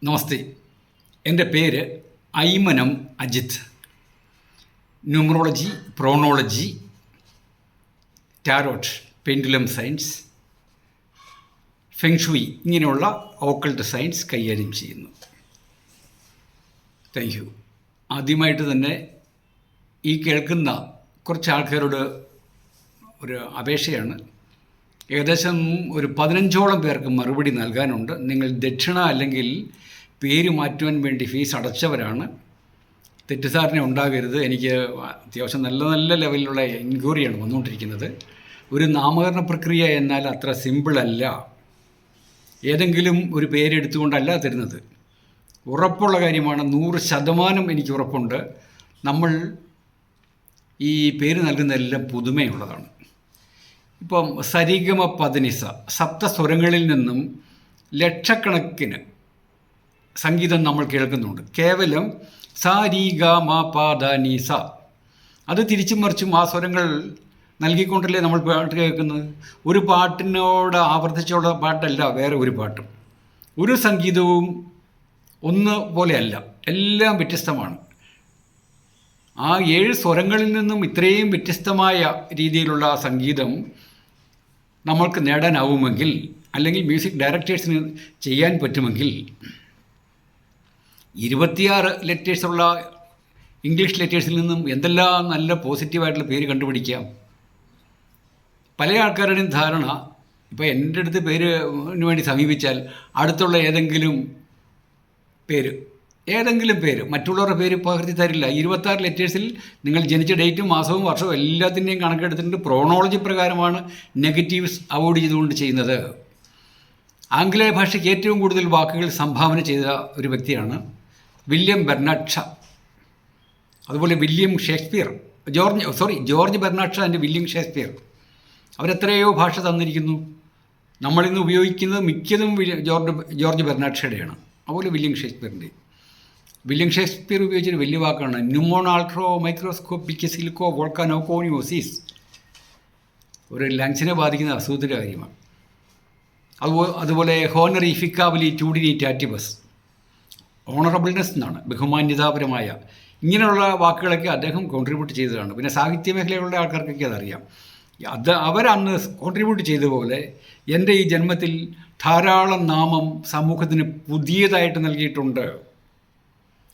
നമസ്തേ. എൻ്റെ പേര് ഐമനം അജിത്ത്. ന്യൂമറോളജി, പ്രോണോളജി, ടാരോട്ട്, പെൻഡുലം സയൻസ്, ഫെങ്ഷുയി ഇങ്ങനെയുള്ള ഓക്കൾട്ട് സയൻസ് കൈകാര്യം ചെയ്യുന്നു. Thank you. ആദ്യമായിട്ട് തന്നെ ഈ കേൾക്കുന്ന കുറച്ച് ആൾക്കാരോട് ഒരു അപേക്ഷയാണ്. ഏകദേശം ഒരു 15ഓളം പേർക്ക് മറുപടി നൽകാനുണ്ട്. നിങ്ങൾ ദക്ഷിണ അല്ലെങ്കിൽ പേര് മാറ്റുവാൻ വേണ്ടി ഫീസ് അടച്ചവരാണ്. തെറ്റിദ്ധാരണ ഉണ്ടാകരുത്. എനിക്ക് അത്യാവശ്യം നല്ല നല്ല ലെവലിലുള്ള എൻക്വയറിയാണ് വന്നുകൊണ്ടിരിക്കുന്നത്. ഒരു നാമകരണ പ്രക്രിയ എന്നാൽ അത്ര സിമ്പിളല്ല. ഏതെങ്കിലും ഒരു പേരെടുത്തുകൊണ്ടല്ല തരുന്നത്. ഉറപ്പുള്ള കാര്യമാണ്. 100% എനിക്ക് ഉറപ്പുണ്ട്. നമ്മൾ ഈ പേര് നൽകുന്നതെല്ലാം പുതുമയുള്ളതാണ്. ഇപ്പം സരിഗമ പദനിസ സപ്തസ്വരങ്ങളിൽ നിന്നും ലക്ഷക്കണക്കിന് സംഗീതം നമ്മൾ കേൾക്കുന്നുണ്ട്. കേവലം സ രി ഗ മ പ ധ നി സ അത് തിരിച്ചും മറിച്ചും ആ സ്വരങ്ങൾ നൽകിക്കൊണ്ടല്ലേ നമ്മൾ പാട്ട് കേൾക്കുന്നത്. ഒരു പാട്ടിനോട് ആവർത്തിച്ചുള്ള പാട്ടല്ല വേറെ ഒരു പാട്ടും. ഒരു സംഗീതവും ഒന്ന് പോലെയല്ല, എല്ലാം വ്യത്യസ്തമാണ്. ആ 7 സ്വരങ്ങളിൽ നിന്നും ഇത്രയും വ്യത്യസ്തമായ രീതിയിലുള്ള സംഗീതം നമ്മൾക്ക് നേടാനാവുമെങ്കിൽ, അല്ലെങ്കിൽ മ്യൂസിക് ഡയറക്ടേഴ്സിന് ചെയ്യാൻ പറ്റുമെങ്കിൽ, 26 ലെറ്റേഴ്സുള്ള ഇംഗ്ലീഷ് ലെറ്റേഴ്സിൽ നിന്നും എന്തെല്ലാം നല്ല പോസിറ്റീവായിട്ടുള്ള പേര് കണ്ടുപിടിക്കാം. പല ആൾക്കാരുടെയും ധാരണ, ഇപ്പോൾ എൻ്റെ അടുത്ത് പേരിന് വേണ്ടി സമീപിച്ചാൽ അടുത്തുള്ള ഏതെങ്കിലും പേര് മറ്റുള്ളവരുടെ പേര് പകർത്തി തരില്ല. 26 ലെറ്റേഴ്സിൽ നിങ്ങൾ ജനിച്ച ഡേറ്റും മാസവും വർഷവും എല്ലാത്തിൻ്റെയും കണക്കെടുത്തിട്ട് പ്രോണോളജി പ്രകാരമാണ് നെഗറ്റീവ്സ് അവോയ്ഡ് ചെയ്തുകൊണ്ട് ചെയ്യുന്നത്. ആംഗലേയ ഭാഷയ്ക്ക് ഏറ്റവും കൂടുതൽ വാക്കുകൾ സംഭാവന ചെയ്ത ഒരു വ്യക്തിയാണ് വില്യം ബെർണാഡ് ഷാ. അതുപോലെ William Shakespeare, George Bernard Shaw and William Shakespeare അവരെത്രയോ ഭാഷ തന്നിരിക്കുന്നു. നമ്മളിന്ന് ഉപയോഗിക്കുന്നത് മിക്കതും ജോർജ് ബെർണാഡ് ഷായുടെയാണ്. അതുപോലെ വില്യം ഷേക്സ്പിയർ ഉപയോഗിച്ചൊരു വലിയ വാക്കാണ് ന്യൂമോണാൾട്രോ മൈക്രോസ്കോപ്പിക് സിലിക്കോ വോൾക്കാനോകോണിയോസിസ്. ഒരു ലങ്സിനെ ബാധിക്കുന്ന അസുഖത്തിൻ്റെ കാര്യമാണ്. അതുപോലെ ഹോണറി ഫിക്കാബലി ടൂഡിനി ടാറ്റിബസ്, ഓണറബിൾനെസ് എന്നാണ്, ബഹുമാന്യതാപരമായ. ഇങ്ങനെയുള്ള വാക്കുകളൊക്കെ അദ്ദേഹം കോൺട്രിബ്യൂട്ട് ചെയ്തതാണ്. പിന്നെ സാഹിത്യ മേഖലയിലുള്ള ആൾക്കാർക്കൊക്കെ അതറിയാം. അവരന്ന് കോൺട്രിബ്യൂട്ട് ചെയ്തതുപോലെ എൻ്റെ ഈ ജന്മത്തിൽ ധാരാളം നാമം സമൂഹത്തിന് പുതിയതായിട്ട് നൽകിയിട്ടുണ്ട്.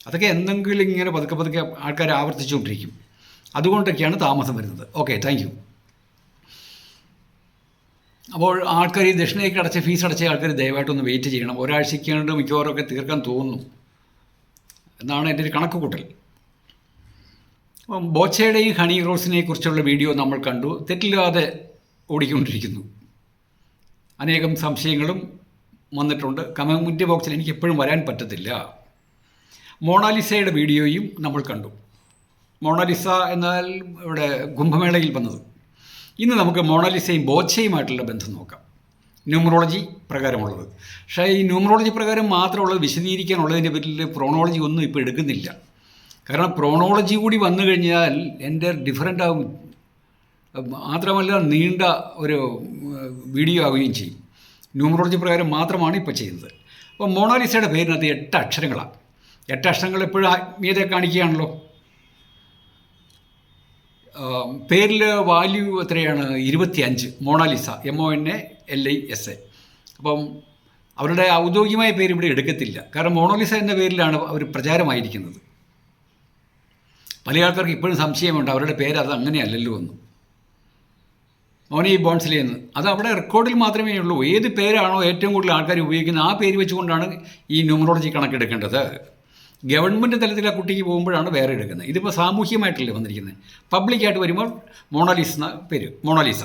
അതൊക്കെ എന്തെങ്കിലും ഇങ്ങനെ പതുക്കെ ആൾക്കാർ ആവർത്തിച്ചുകൊണ്ടിരിക്കും. അതുകൊണ്ടൊക്കെയാണ് താമസം വരുന്നത്. Okay, thank you. അപ്പോൾ ആൾക്കാർ ഈ ദക്ഷിണയ്ക്ക് അടച്ച ഫീസ് അടച്ച ആൾക്കാർ ദയവായിട്ടൊന്ന് വെയിറ്റ് ചെയ്യണം. ഒരാഴ്ചയ്ക്കാണ്ട് മിക്കവാറുമൊക്കെ തീർക്കാൻ തോന്നുന്നു എന്നാണ് എൻ്റെ ഒരു കണക്ക് കൂട്ടൽ. ബോച്ചയുടെയും ഹണി റോസിനെ കുറിച്ചുള്ള വീഡിയോ നമ്മൾ കണ്ടു. തെറ്റില്ലാതെ ഓടിക്കൊണ്ടിരിക്കുന്നു. അനേകം സംശയങ്ങളും വന്നിട്ടുണ്ട്. കമൻറ്റ് ബോക്സിൽ എനിക്ക് എപ്പോഴും വരാൻ പറ്റത്തില്ല. മോണാലിസയുടെ വീഡിയോയും നമ്മൾ കണ്ടു. മോണാലിസ എന്നാൽ ഇവിടെ കുംഭമേളയിൽ വന്നത്. ഇന്ന് നമുക്ക് മോണാലിസയും ബോച്ചയുമായിട്ടുള്ള ബന്ധം നോക്കാം. ന്യൂമറോളജി പ്രകാരമുള്ളത്. പക്ഷേ ഈ ന്യൂമറോളജി പ്രകാരം മാത്രമുള്ളത് വിശദീകരിക്കാനുള്ളതിൻ്റെ പേരിൽ പ്രോണോളജി ഒന്നും ഇപ്പോൾ എടുക്കുന്നില്ല. കാരണം പ്രോണോളജി കൂടി വന്നു കഴിഞ്ഞാൽ എൻ്റെ ഡിഫറൻ്റ് ആകും. മാത്രമല്ല നീണ്ട ഒരു വീഡിയോ ആവുകയും ചെയ്യും. ന്യൂമറോളജി പ്രകാരം മാത്രമാണ് ഇപ്പോൾ ചെയ്യുന്നത്. അപ്പോൾ മോണാലിസയുടെ പേരിനകത്ത് 8 അക്ഷരങ്ങളാണ്. 8 അക്ഷരങ്ങൾ എപ്പോഴും ആത്മീയത കാണിക്കുകയാണല്ലോ. പേരിൽ വാല്യൂ എത്രയാണ്? 25. Mona Lisa, MONALISA. അപ്പം അവരുടെ ഔദ്യോഗികമായ പേര് ഇവിടെ എടുക്കത്തില്ല. കാരണം മോണാലിസ എന്ന പേരിലാണ് അവർ പ്രചാരമായിരിക്കുന്നത്. പല ആൾക്കാർക്ക് ഇപ്പോഴും സംശയമുണ്ട് അവരുടെ പേര് അത് അങ്ങനെയല്ലല്ലോ എന്ന്. മോനി ബോൺസിലെ എന്ന് അത് അവിടെ റെക്കോർഡിൽ മാത്രമേ ഉള്ളൂ. ഏത് പേരാണോ ഏറ്റവും കൂടുതൽ ആൾക്കാർ ഉപയോഗിക്കുന്നത് ആ പേര് വെച്ചുകൊണ്ടാണ് ഈ ന്യൂമറോളജി കണക്കെടുക്കേണ്ടത്. ഗവൺമെൻറ് തലത്തിൽ ആ കുട്ടിക്ക് പോകുമ്പോഴാണ് വേറെ എടുക്കുന്നത്. ഇതിപ്പോൾ സാമൂഹ്യമായിട്ടല്ലേ വന്നിരിക്കുന്നത്. പബ്ലിക്കായിട്ട് വരുമ്പോൾ മോണാലിസ എന്ന പേര്, മോണാലിസ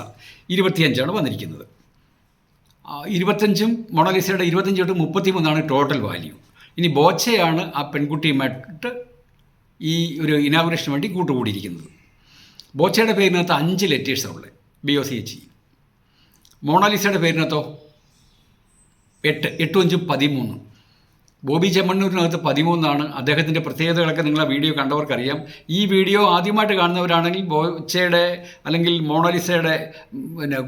25 വന്നിരിക്കുന്നത്. 25 മോണാലിസയുടെ 25 തൊട്ട് 33 ടോട്ടൽ വാല്യൂ. ഇനി ബോച്ചയാണ് ആ പെൺകുട്ടിയുമായിട്ട് ഈ ഒരു ഇനാഗുറേഷന് വേണ്ടി കൂട്ടുകൂടിയിരിക്കുന്നത്. ബോച്ചയുടെ പേരിനകത്ത് 5 ലെറ്റേഴ്സാണ് ഉള്ളത്, BOCH. മോണാലിസയുടെ പേരിനകത്തോ 8, 8 5 13. ബോബി ചെമ്മണ്ണൂരിനകത്ത് 13. അദ്ദേഹത്തിൻ്റെ പ്രത്യേകതകളൊക്കെ നിങ്ങൾ ആ വീഡിയോ കണ്ടവർക്കറിയാം. ഈ വീഡിയോ ആദ്യമായിട്ട് കാണുന്നവരാണെങ്കിൽ ബോച്ചയുടെ അല്ലെങ്കിൽ മോണാലിസയുടെ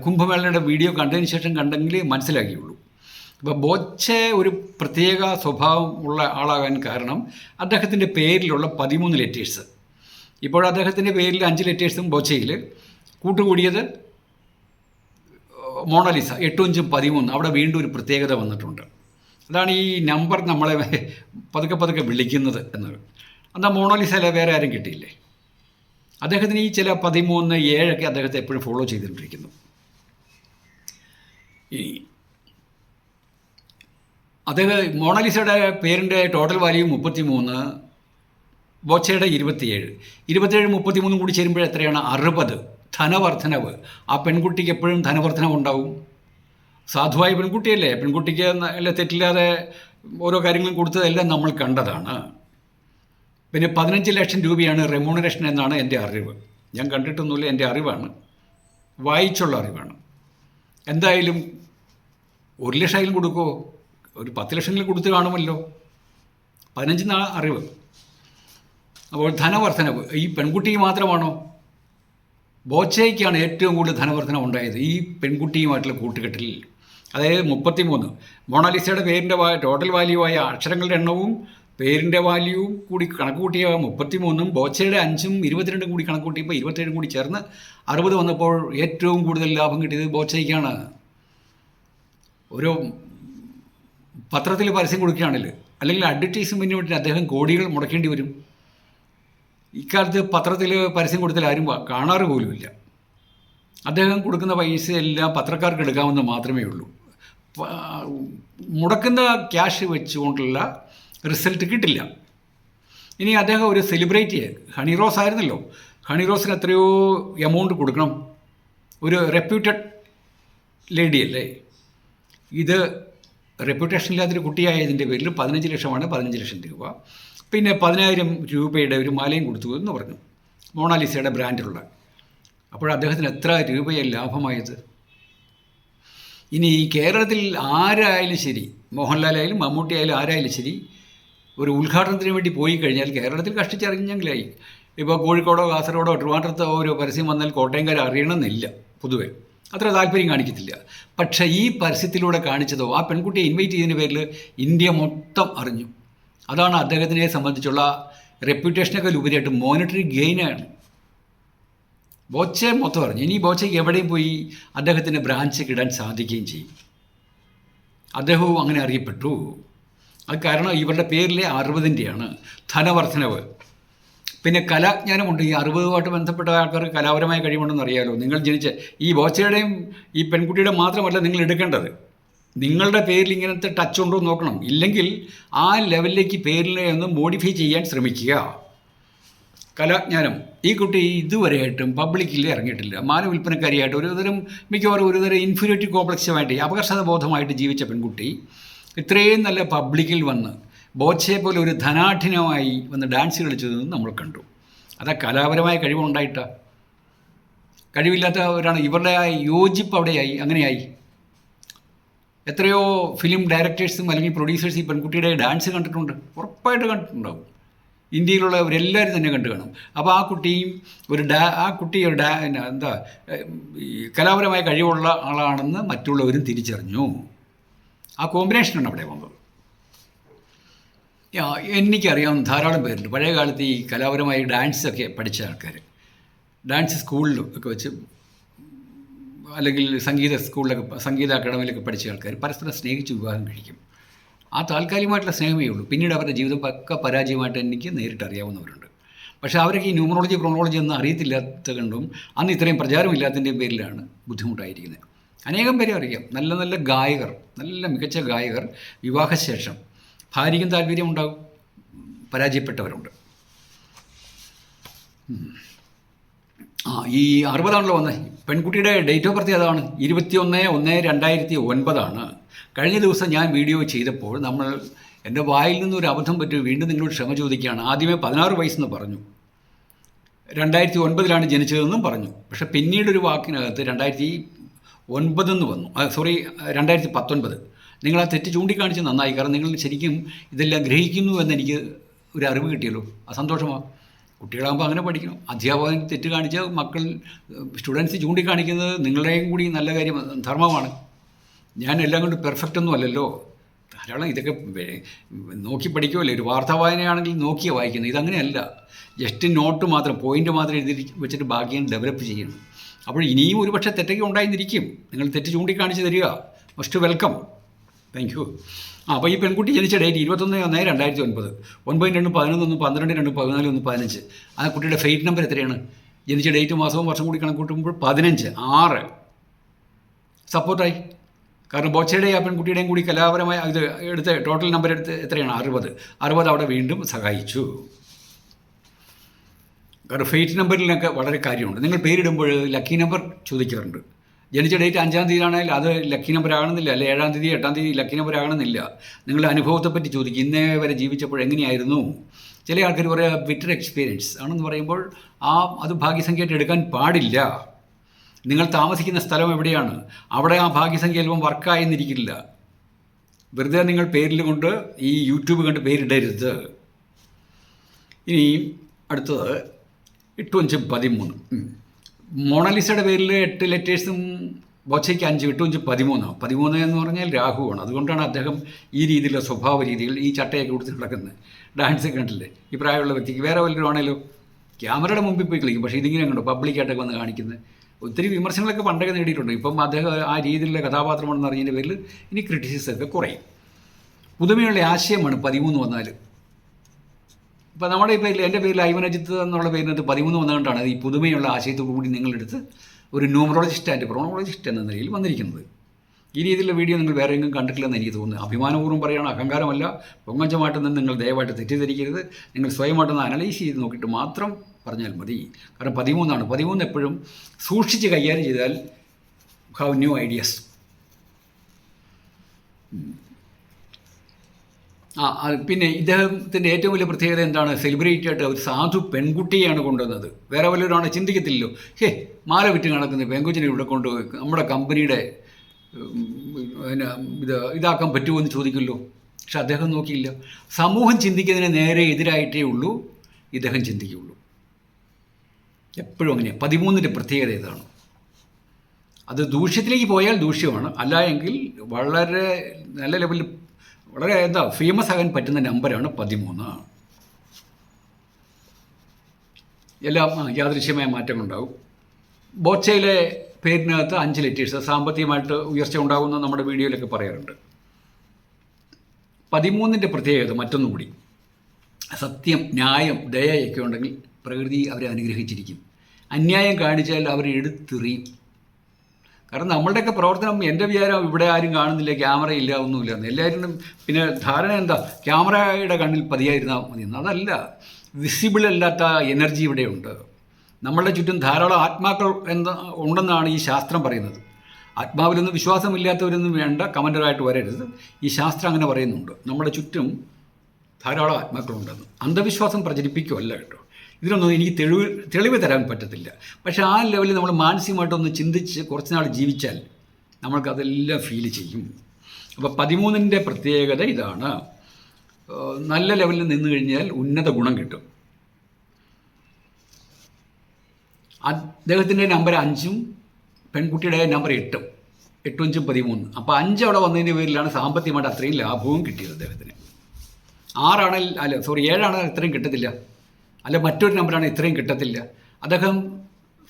കുംഭമേളയുടെ വീഡിയോ കണ്ടതിന് ശേഷം കണ്ടെങ്കിൽ മനസ്സിലാക്കിയുള്ളൂ. അപ്പോൾ ബോച്ചെ ഒരു പ്രത്യേക സ്വഭാവം ഉള്ള ആളാകാൻ കാരണം അദ്ദേഹത്തിൻ്റെ പേരിലുള്ള 13 ലെറ്റേഴ്സ്. ഇപ്പോൾ അദ്ദേഹത്തിൻ്റെ പേരിൽ 5 ലെറ്റേഴ്സും ബോച്ചയിൽ കൂട്ടുകൂടിയത് മോണാലിസ 8 5 13. അവിടെ വീണ്ടും ഒരു പ്രത്യേകത വന്നിട്ടുണ്ട്. അതാണ് ഈ നമ്പർ നമ്മളെ പതുക്കെ പതുക്കെ വിളിക്കുന്നത് എന്നത്. എന്നാൽ മോണാലിസയിലെ വേറെ ആരും കിട്ടിയില്ലേ? അദ്ദേഹത്തിന് ഈ ചില 13 7 അദ്ദേഹത്തെ എപ്പോഴും ഫോളോ ചെയ്തുകൊണ്ടിരിക്കുന്നു. ഈ അദ്ദേഹം മോണാലിസയുടെ പേരിൻ്റെ ടോട്ടൽ വാല്യൂ 33, ബോച്ചയുടെ 27. 27 33 കൂടി ചേരുമ്പോൾ എത്രയാണ്? 60. ധനവർദ്ധനവ്. ആ പെൺകുട്ടിക്ക് എപ്പോഴും ധനവർദ്ധനവ് ഉണ്ടാവും. സാധുവായ പെൺകുട്ടിയല്ലേ, പെൺകുട്ടിക്ക് അല്ല തെറ്റില്ലാതെ ഓരോ കാര്യങ്ങളും കൊടുത്തതെല്ലാം നമ്മൾ കണ്ടതാണ്. പിന്നെ 15 ലക്ഷം രൂപയാണ് റെമ്യൂണറേഷൻ എന്നാണ് എൻ്റെ അറിവ്. ഞാൻ കണ്ടിട്ടൊന്നുമില്ല, എൻ്റെ അറിവാണ്, വായിച്ചുള്ള അറിവാണ്. എന്തായാലും 1 ലക്ഷമെങ്കിലും കൊടുക്കുമോ? ഒരു 10 ലക്ഷമെങ്കിലും കൊടുത്ത് കാണുമല്ലോ. 15 അറിവ്. അപ്പോൾ ധനവർദ്ധനവ് ഈ പെൺകുട്ടിക്ക് മാത്രമാണോ? ബോച്ചയ്ക്കാണ് ഏറ്റവും കൂടുതൽ ധനവർദ്ധനവ് ഉണ്ടായത് ഈ പെൺകുട്ടിയുമായിട്ടുള്ള കൂട്ടുകെട്ടിൽ. അതായത് 33. മോണാലിസയുടെ പേരിൻ്റെ ടോട്ടൽ വാല്യൂ ആയ അക്ഷരങ്ങളുടെ എണ്ണവും പേരിൻ്റെ വാല്യൂവും കൂടി കണക്ക് കൂട്ടിയ 33, ബോച്ചയുടെ 5ഉം 22 കൂടി കണക്ക് കൂട്ടിയപ്പോൾ 27 കൂടി ചേർന്ന് 60 വന്നപ്പോൾ ഏറ്റവും കൂടുതൽ ലാഭം കിട്ടിയത് ബോച്ചയ്ക്കാണ്. ഒരു പത്രത്തിൽ പരസ്യം കൊടുക്കുകയാണെങ്കിൽ, അല്ലെങ്കിൽ അഡ്വർടൈസ്മെൻറ്റിന് വേണ്ടി അദ്ദേഹം കോടികൾ മുടക്കേണ്ടി വരും. ഇക്കാലത്ത് പത്രത്തിൽ പരസ്യം കൊടുത്താൽ ആരും കാണാറ് പോലുമില്ല. അദ്ദേഹം കൊടുക്കുന്ന പൈസ എല്ലാം പത്രക്കാർക്ക് എടുക്കാമെന്ന് മാത്രമേ ഉള്ളൂ. മുടക്കുന്ന ക്യാഷ് വെച്ചുകൊണ്ടുള്ള റിസൾട്ട് കിട്ടില്ല. ഇനി അദ്ദേഹം ഒരു സെലിബ്രിറ്റി, ഹണി റോസ് ആയിരുന്നല്ലോ, ഹണി റോസിന് എത്രയോ എമൗണ്ട് കൊടുക്കണം. ഒരു റെപ്യൂട്ടഡ് ലേഡിയല്ലേ. ഇത് റെപ്യൂട്ടേഷൻ ഇല്ലാത്തൊരു കുട്ടിയായതിൻ്റെ പേരിൽ 15 ലക്ഷമാണ്. 15 ലക്ഷം രൂപ. പിന്നെ 10,000 രൂപയുടെ ഒരു മാലയും കൊടുത്തു എന്ന് പറഞ്ഞു, മോണാലിസയുടെ ബ്രാൻഡിലുള്ള. അപ്പോൾ അദ്ദേഹത്തിന് എത്ര രൂപയാണ് ലാഭമായത്? ഇനി കേരളത്തിൽ ആരായാലും ശരി, മോഹൻലാലായാലും മമ്മൂട്ടി ആയാലും ആരായാലും ശരി, ഒരു ഉദ്ഘാടനത്തിന് വേണ്ടി പോയി കഴിഞ്ഞാൽ കേരളത്തിൽ കഷ്ടിച്ചറിഞ്ഞെങ്കിലായി. ഇപ്പോൾ കോഴിക്കോടോ കാസർഗോഡോ ട്രിവാൻഡ്രത്തോ ഒരു പരസ്യം വന്നാൽ കോട്ടയംകാർ അറിയണമെന്നില്ല, പൊതുവെ അത്ര താല്പര്യം കാണിക്കത്തില്ല. പക്ഷേ ഈ പരസ്യത്തിലൂടെ കാണിച്ചതോ ആ പെൺകുട്ടിയെ ഇൻവൈറ്റ് ചെയ്തതിൻ്റെ പേരിൽ ഇന്ത്യ മൊത്തം അറിഞ്ഞു. അതാണ് അദ്ദേഹത്തിനെ സംബന്ധിച്ചുള്ള റെപ്യൂട്ടേഷനൊക്കെ ഉപരിയായിട്ട് മോണിറ്ററി ഗെയിനാണ്. ബോച്ചെ മൊത്തം അറിഞ്ഞു. ഇനി ബോച്ചയ്ക്ക് എവിടെയും പോയി അദ്ദേഹത്തിൻ്റെ ബ്രാഞ്ച് ഇടാൻ സാധിക്കുകയും ചെയ്യും. അദ്ദേഹവും അങ്ങനെ അറിയപ്പെട്ടു. അത് കാരണം ഇവരുടെ പേരിലെ 60-ൻ്റെയാണ് ധനവർദ്ധനവ്. പിന്നെ കലാജ്ഞാനമുണ്ട്. ഈ 60-വുമായിട്ട് ബന്ധപ്പെട്ട ആൾക്കാർക്ക് കലാപരമായ കഴിവുണ്ടെന്ന് അറിയാമല്ലോ. നിങ്ങൾ ജനിച്ച ഈ ബോച്ചയുടെയും ഈ പെൺകുട്ടിയുടെ മാത്രമല്ല നിങ്ങൾ എടുക്കേണ്ടത്, നിങ്ങളുടെ പേരിൽ ഇങ്ങനത്തെ ടച്ച് ഉണ്ടോ എന്ന് നോക്കണം. ഇല്ലെങ്കിൽ ആ ലെവലിലേക്ക് പേരിനെ ഒന്ന് മോഡിഫൈ ചെയ്യാൻ ശ്രമിക്കുക. കലാജ്ഞാനം. ഈ കുട്ടി ഇതുവരെയായിട്ടും പബ്ലിക്കിൽ ഇറങ്ങിയിട്ടില്ല. മാനവിൽപ്പനക്കാരിയായിട്ട് ഒരുതരം മിക്കവാറും ഒരുതരം ഇൻഫീരിയോറിറ്റി കോംപ്ലക്സുമായിട്ട് അപകർഷത ബോധമായിട്ട് ജീവിച്ച പെൺകുട്ടി ഇത്രയും നല്ല പബ്ലിക്കിൽ വന്ന് ബോച്ചയെ പോലെ ഒരു ധനാഠ്യനമായി വന്ന് ഡാൻസ് കളിച്ചതെന്ന് നമ്മൾ കണ്ടു. അതാ കലാപരമായ കഴിവുണ്ടായിട്ടാണ്. കഴിവില്ലാത്തവരാണ്. ഇവരുടെ യോജിപ്പ് അവിടെയായി, അങ്ങനെയായി. എത്രയോ ഫിലിം ഡയറക്ടേഴ്സും അല്ലെങ്കിൽ പ്രൊഡ്യൂസേഴ്സ് ഈ പെൺകുട്ടിയുടെ ഡാൻസ് കണ്ടിട്ടുണ്ട്, ഉറപ്പായിട്ട് കണ്ടിട്ടുണ്ടാവും. ഇന്ത്യയിലുള്ളവരെല്ലാവരും തന്നെ കണ്ടു കാണും. അപ്പോൾ ആ കുട്ടിയും ആ കുട്ടി ഒരു ഈ കലാപരമായ കഴിവുള്ള ആളാണെന്ന് മറ്റുള്ളവരും തിരിച്ചറിഞ്ഞു. ആ കോമ്പിനേഷനാണ് അവിടെ വന്നത്. എനിക്കറിയാവുന്ന ധാരാളം പേരുണ്ട് പഴയ കാലത്ത് ഈ കലാപരമായി ഡാൻസൊക്കെ പഠിച്ച ആൾക്കാർ. ഡാൻസ് സ്കൂളിലും ഒക്കെ വെച്ച് അല്ലെങ്കിൽ സംഗീത സ്കൂളിലൊക്കെ സംഗീത അക്കാഡമിയിലൊക്കെ പഠിച്ച ആൾക്കാർ പരസ്പരം സ്നേഹിച്ച് വിവാഹം കഴിക്കും. ആ താൽക്കാലികമായിട്ടുള്ള സ്നേഹമേ ഉള്ളൂ. പിന്നീട് അവരുടെ ജീവിതം പക്ക പരാജയമായിട്ട് എനിക്ക് നേരിട്ട് അറിയാവുന്നവരുണ്ട്. പക്ഷേ അവർക്ക് ഈ ന്യൂമറോളജി ക്രോണോളജി ഒന്നും അറിയത്തില്ലാത്ത കണ്ടും അന്ന് ഇത്രയും പ്രചാരമില്ലാത്തതിൻ്റെയും പേരിലാണ് ബുദ്ധിമുട്ടായിരിക്കുന്നത്. അനേകം പേരെ അറിയാം. നല്ല നല്ല ഗായകർ, നല്ല മികച്ച ഗായകർ വിവാഹശേഷം ഭാര്യയ്ക്കും താല്പര്യമുണ്ടാകും, പരാജയപ്പെട്ടവരുണ്ട്. ഈ 60 വന്നത്. പെൺകുട്ടിയുടെ ഡേറ്റ് ഓഫ് ബർത്ത് ഏതാണ്? 21/1/2009. കഴിഞ്ഞ ദിവസം ഞാൻ വീഡിയോ ചെയ്തപ്പോൾ എൻ്റെ വായിൽ നിന്നൊരു അബദ്ധം പറ്റി. വീണ്ടും നിങ്ങളോട് ക്ഷമ ചോദിക്കുകയാണ്. ആദ്യമേ 16 വയസ്സെന്ന് പറഞ്ഞു, 2009 ജനിച്ചതെന്നും പറഞ്ഞു. പക്ഷേ പിന്നീടൊരു വാക്കിനകത്ത് 2009 വന്നു. 2019. നിങ്ങൾ ആ തെറ്റ് ചൂണ്ടിക്കാണിച്ച് നന്നായി. കാരണം നിങ്ങൾ ശരിക്കും ഇതെല്ലാം ഗ്രഹിക്കുന്നു എന്നെനിക്ക് ഒരു അറിവ് കിട്ടിയല്ലോ. ആ സന്തോഷമാണ്. കുട്ടികളാകുമ്പോൾ അങ്ങനെ പഠിക്കണം. അധ്യാപകൻ തെറ്റ് കാണിച്ച സ്റ്റുഡൻസ് ചൂണ്ടിക്കാണിക്കുന്നത് നിങ്ങളുടെയും കൂടി നല്ല കാര്യം, ധർമ്മമാണ്. ഞാൻ എല്ലാം കൊണ്ട് പെർഫെക്റ്റ് ഒന്നും അല്ലല്ലോ. ധാരാളം ഇതൊക്കെ നോക്കി പഠിക്കുമല്ലേ. ഒരു വാർത്താ വായനയാണെങ്കിൽ നോക്കിയാണ് വായിക്കുന്നത്. ഇതങ്ങനെയല്ല. ജസ്റ്റ് നോട്ട് മാത്രം, പോയിൻ്റ് മാത്രം എഴുതി വെച്ചിട്ട് ബാക്കി ഞാൻ ഡെവലപ്പ് ചെയ്യണം. അപ്പോൾ ഇനിയും ഒരുപക്ഷെ തെറ്റൊക്കെ ഉണ്ടായിരുന്നിരിക്കും. നിങ്ങൾ തെറ്റ് ചൂണ്ടിക്കാണിച്ച് തരിക. Must welcome. Thank you. അപ്പോൾ ഈ പെൺകുട്ടി ജനിച്ച ഡേറ്റ് 21/1/2009. 9/2/11, 12/2/14, 15. ആ കുട്ടിയുടെ ഫെയ്റ്റ് നമ്പർ എത്രയാണ്? ജനിച്ച ഡേറ്റ് മാസവും വർഷം കൂടി കണക്കൂട്ടുമ്പോൾ 15, 6 സപ്പോർട്ടായി. കാരണം ബോച്ചയുടെയും ആ പെൺകുട്ടിയുടെയും കൂടി കലാപരമായ ഇത് എടുത്ത് ടോട്ടൽ നമ്പർ എടുത്ത് എത്രയാണ്? 60 അവിടെ വീണ്ടും സഹായിച്ചു. കാരണം ഫെയ്റ്റ് നമ്പറിലൊക്കെ വളരെ കാര്യമുണ്ട്. നിങ്ങൾ പേരിടുമ്പോൾ ലക്കി നമ്പർ ചോദിക്കാറുണ്ട്. ജനിച്ച ഡേറ്റ് 5-ാം തീയതിയാണെങ്കിൽ അത് ലക്കി നമ്പർ ആകണമെന്നില്ല, അല്ലെ 7-ാം തീയതി 8-ാം തീയതി ലക്കി നമ്പർ ആകണമെന്നില്ല. നിങ്ങളുടെ അനുഭവത്തെപ്പറ്റി ചോദിക്കും. ഇന്നേ വരെ ജീവിച്ചപ്പോൾ എങ്ങനെയായിരുന്നു? ചില ആൾക്കാർ പറയുക ബിറ്റർ എക്സ്പീരിയൻസ് ആണെന്ന് പറയുമ്പോൾ അത് ഭാഗ്യസംഖ്യയായിട്ട് എടുക്കാൻ പാടില്ല. നിങ്ങൾ താമസിക്കുന്ന സ്ഥലം എവിടെയാണ്? അവിടെ ആ ഭാഗ്യസംഖ്യ ചിലപ്പം വർക്കായെന്നിരിക്കില്ല. വെറുതെ നിങ്ങൾ പേരിൽ കൊണ്ട് ഈ യൂട്യൂബ് കണ്ട് പേരിടരുത്. ഇനി അടുത്തത് 8-5-13. മൊണാലിസയുടെ പേരിൽ 8 ലെറ്റേഴ്സും ബോച്ചയ്ക്ക് 5, 8-5-13. 13 എന്ന് പറഞ്ഞാൽ രാഹുവാണ്. അതുകൊണ്ടാണ് അദ്ദേഹം ഈ രീതിയിലുള്ള സ്വഭാവ രീതികൾ, ഈ ചട്ടയൊക്കെ കൊടുത്ത് നടക്കുന്നത്. ഡാൻസ് കണ്ടില്ലേ ഈ പ്രായമുള്ള വ്യക്തിക്ക്? വേറെ വല്ലവരും ആണേലോ ക്യാമറയുടെ മുമ്പിൽ പോയി കളിക്കും. പക്ഷേ ഇതിങ്ങനെ കണ്ടോ പബ്ലിക്കായിട്ടൊക്കെ വന്ന് കാണിക്കുന്നത്? ഒത്തിരി വിമർശനങ്ങളൊക്കെ പണ്ടൊക്കെ നേടിയിട്ടുണ്ട്. ഇപ്പം അദ്ദേഹം ആ രീതിയിലുള്ള കഥാപാത്രമാണെന്ന് അറിഞ്ഞതിൻ്റെ പേരിൽ ഇനി ക്രിറ്റിസിസമൊക്കെ കുറയും. പുതുമയുള്ള ആശയമാണ് 13 വന്നാൽ. ഇപ്പോൾ നമ്മുടെ ഇപ്പോൾ എൻ്റെ പേരിൽ ഐവനജിത്ത് എന്നുള്ള പേരിനകത്ത് 13 വന്നുകൊണ്ടാണ് ഈ പുതുമയുള്ള ആശയത്തോടു കൂടി നിങ്ങളെടുത്ത് ഒരു ന്യൂമറോളജിസ്റ്റ് ആൻഡ് ക്രോണോളജിസ്റ്റ് എന്ന നിലയിൽ വന്നിരിക്കുന്നത്. ഈ രീതിയിലുള്ള വീഡിയോ നിങ്ങൾ വേറെ എങ്ങും കണ്ടിട്ടില്ലെന്ന് എനിക്ക് തോന്നുന്നു. അഭിമാനപൂർവ്വം പറയുകയാണ്, അഹങ്കാരമല്ല. പൊങ്ങച്ചമായിട്ടൊന്നും നിങ്ങൾ ദയവായിട്ട് തെറ്റിദ്ധരിക്കരുത്. നിങ്ങൾ സ്വയമായിട്ടൊന്ന് അനലൈസ് ചെയ്ത് നോക്കിയിട്ട് മാത്രം പറഞ്ഞാൽ മതി. കാരണം 13 13 എപ്പോഴും സൂക്ഷിച്ച് കൈകാര്യം ചെയ്താൽ ഹാവ് ന്യൂ ഐഡിയാസ്. പിന്നെ ഇദ്ദേഹത്തിൻ്റെ ഏറ്റവും വലിയ പ്രത്യേകത എന്താണ്? സെലിബ്രിറ്റി ആയിട്ട് ഒരു സാധു പെൺകുട്ടിയാണ് കൊണ്ടുവന്നത്. വേറെ വല്ലവരാണ് ചിന്തിക്കത്തില്ലല്ലോ. മാല വിറ്റ് നടക്കുന്ന പെൺകുച്ചിനെ ഇവിടെ കൊണ്ടുപോയി നമ്മുടെ കമ്പനിയുടെ പിന്നെ ഇതാക്കാൻ പറ്റുമോ എന്ന് ചോദിക്കുമല്ലോ. പക്ഷെ അദ്ദേഹം നോക്കിയില്ല. സമൂഹം ചിന്തിക്കുന്നതിന് നേരെ എതിരായിട്ടേ ഉള്ളൂ ഇദ്ദേഹം ചിന്തിക്കുകയുള്ളൂ. എപ്പോഴും അങ്ങനെയാണ്. 13ൻ്റെ പ്രത്യേകത ഇതാണ്. അത് ദൂഷ്യത്തിലേക്ക് പോയാൽ ദൂഷ്യമാണ്, അല്ല എങ്കിൽ വളരെ നല്ല ലെവലിൽ വളരെ ഫേമസ് ആകാൻ പറ്റുന്ന നമ്പറാണ് 13. എല്ലാം യാദൃശ്യമായ മാറ്റങ്ങളുണ്ടാകും. ബോച്ചയിലെ പേരിനകത്ത് 5 ലെറ്റേഴ്സ് സാമ്പത്തികമായിട്ട് ഉയർച്ച ഉണ്ടാകുമെന്ന് നമ്മുടെ വീഡിയോയിലൊക്കെ പറയാറുണ്ട്. 13ൻ്റെ പ്രത്യേകത മറ്റൊന്നുകൂടി, സത്യം, ന്യായം, ദയയൊക്കെ ഉണ്ടെങ്കിൽ പ്രകൃതി അവരെ അനുഗ്രഹിച്ചിരിക്കും. അന്യായം കാണിച്ചാൽ അവർ എടുത്തെറിയും. കാരണം നമ്മളുടെയൊക്കെ പ്രവർത്തനം, എൻ്റെ വിചാരം ഇവിടെ ആരും കാണുന്നില്ല, ക്യാമറ ഇല്ല, ഒന്നുമില്ല. എല്ലാവരും പിന്നെ ധാരണ എന്താ, ക്യാമറയുടെ കണ്ണിൽ പതിയായിരുന്നാൽ മതി. അതല്ല, വിസിബിൾ അല്ലാത്ത എനർജി ഇവിടെയുണ്ട്. നമ്മളുടെ ചുറ്റും ധാരാളം ആത്മാക്കൾ ഉണ്ടെന്നാണ് ഈ ശാസ്ത്രം പറയുന്നത്. ആത്മാവിലൊന്നും വിശ്വാസമില്ലാത്തവരൊന്നും വേണ്ട, കമൻ്ററായിട്ട് വരരുത്. ഈ ശാസ്ത്രം അങ്ങനെ പറയുന്നുണ്ട്. നമ്മുടെ ചുറ്റും ധാരാളം ആത്മാക്കളുണ്ടെന്ന്. അന്ധവിശ്വാസം പ്രചരിപ്പിക്കുമല്ല കേട്ടോ. ഇതിനൊന്നും എനിക്ക് തെളിവ് തരാൻ പറ്റത്തില്ല. പക്ഷേ ആ ലെവലിൽ നമ്മൾ മാനസികമായിട്ടൊന്ന് ചിന്തിച്ച് കുറച്ച് നാൾ ജീവിച്ചാൽ നമ്മൾക്കതെല്ലാം ഫീൽ ചെയ്യും. അപ്പോൾ 13ൻ്റെ പ്രത്യേകത ഇതാണ്. നല്ല ലെവലിൽ നിന്ന് കഴിഞ്ഞാൽ ഉന്നത ഗുണം കിട്ടും. അദ്ദേഹത്തിൻ്റെ നമ്പർ 5ഉം പെൺകുട്ടിയുടെ നമ്പർ 8, 8-5-13. അപ്പോൾ 5 അവിടെ വന്നതിൻ്റെ പേരിലാണ് സാമ്പത്തികമായിട്ട് അത്രയും ലാഭവും കിട്ടിയത് അദ്ദേഹത്തിന്. 7 ഇത്രയും കിട്ടത്തില്ല, അല്ല മറ്റൊരു നമ്പറാണ് ഇത്രയും കിട്ടത്തില്ല. അദ്ദേഹം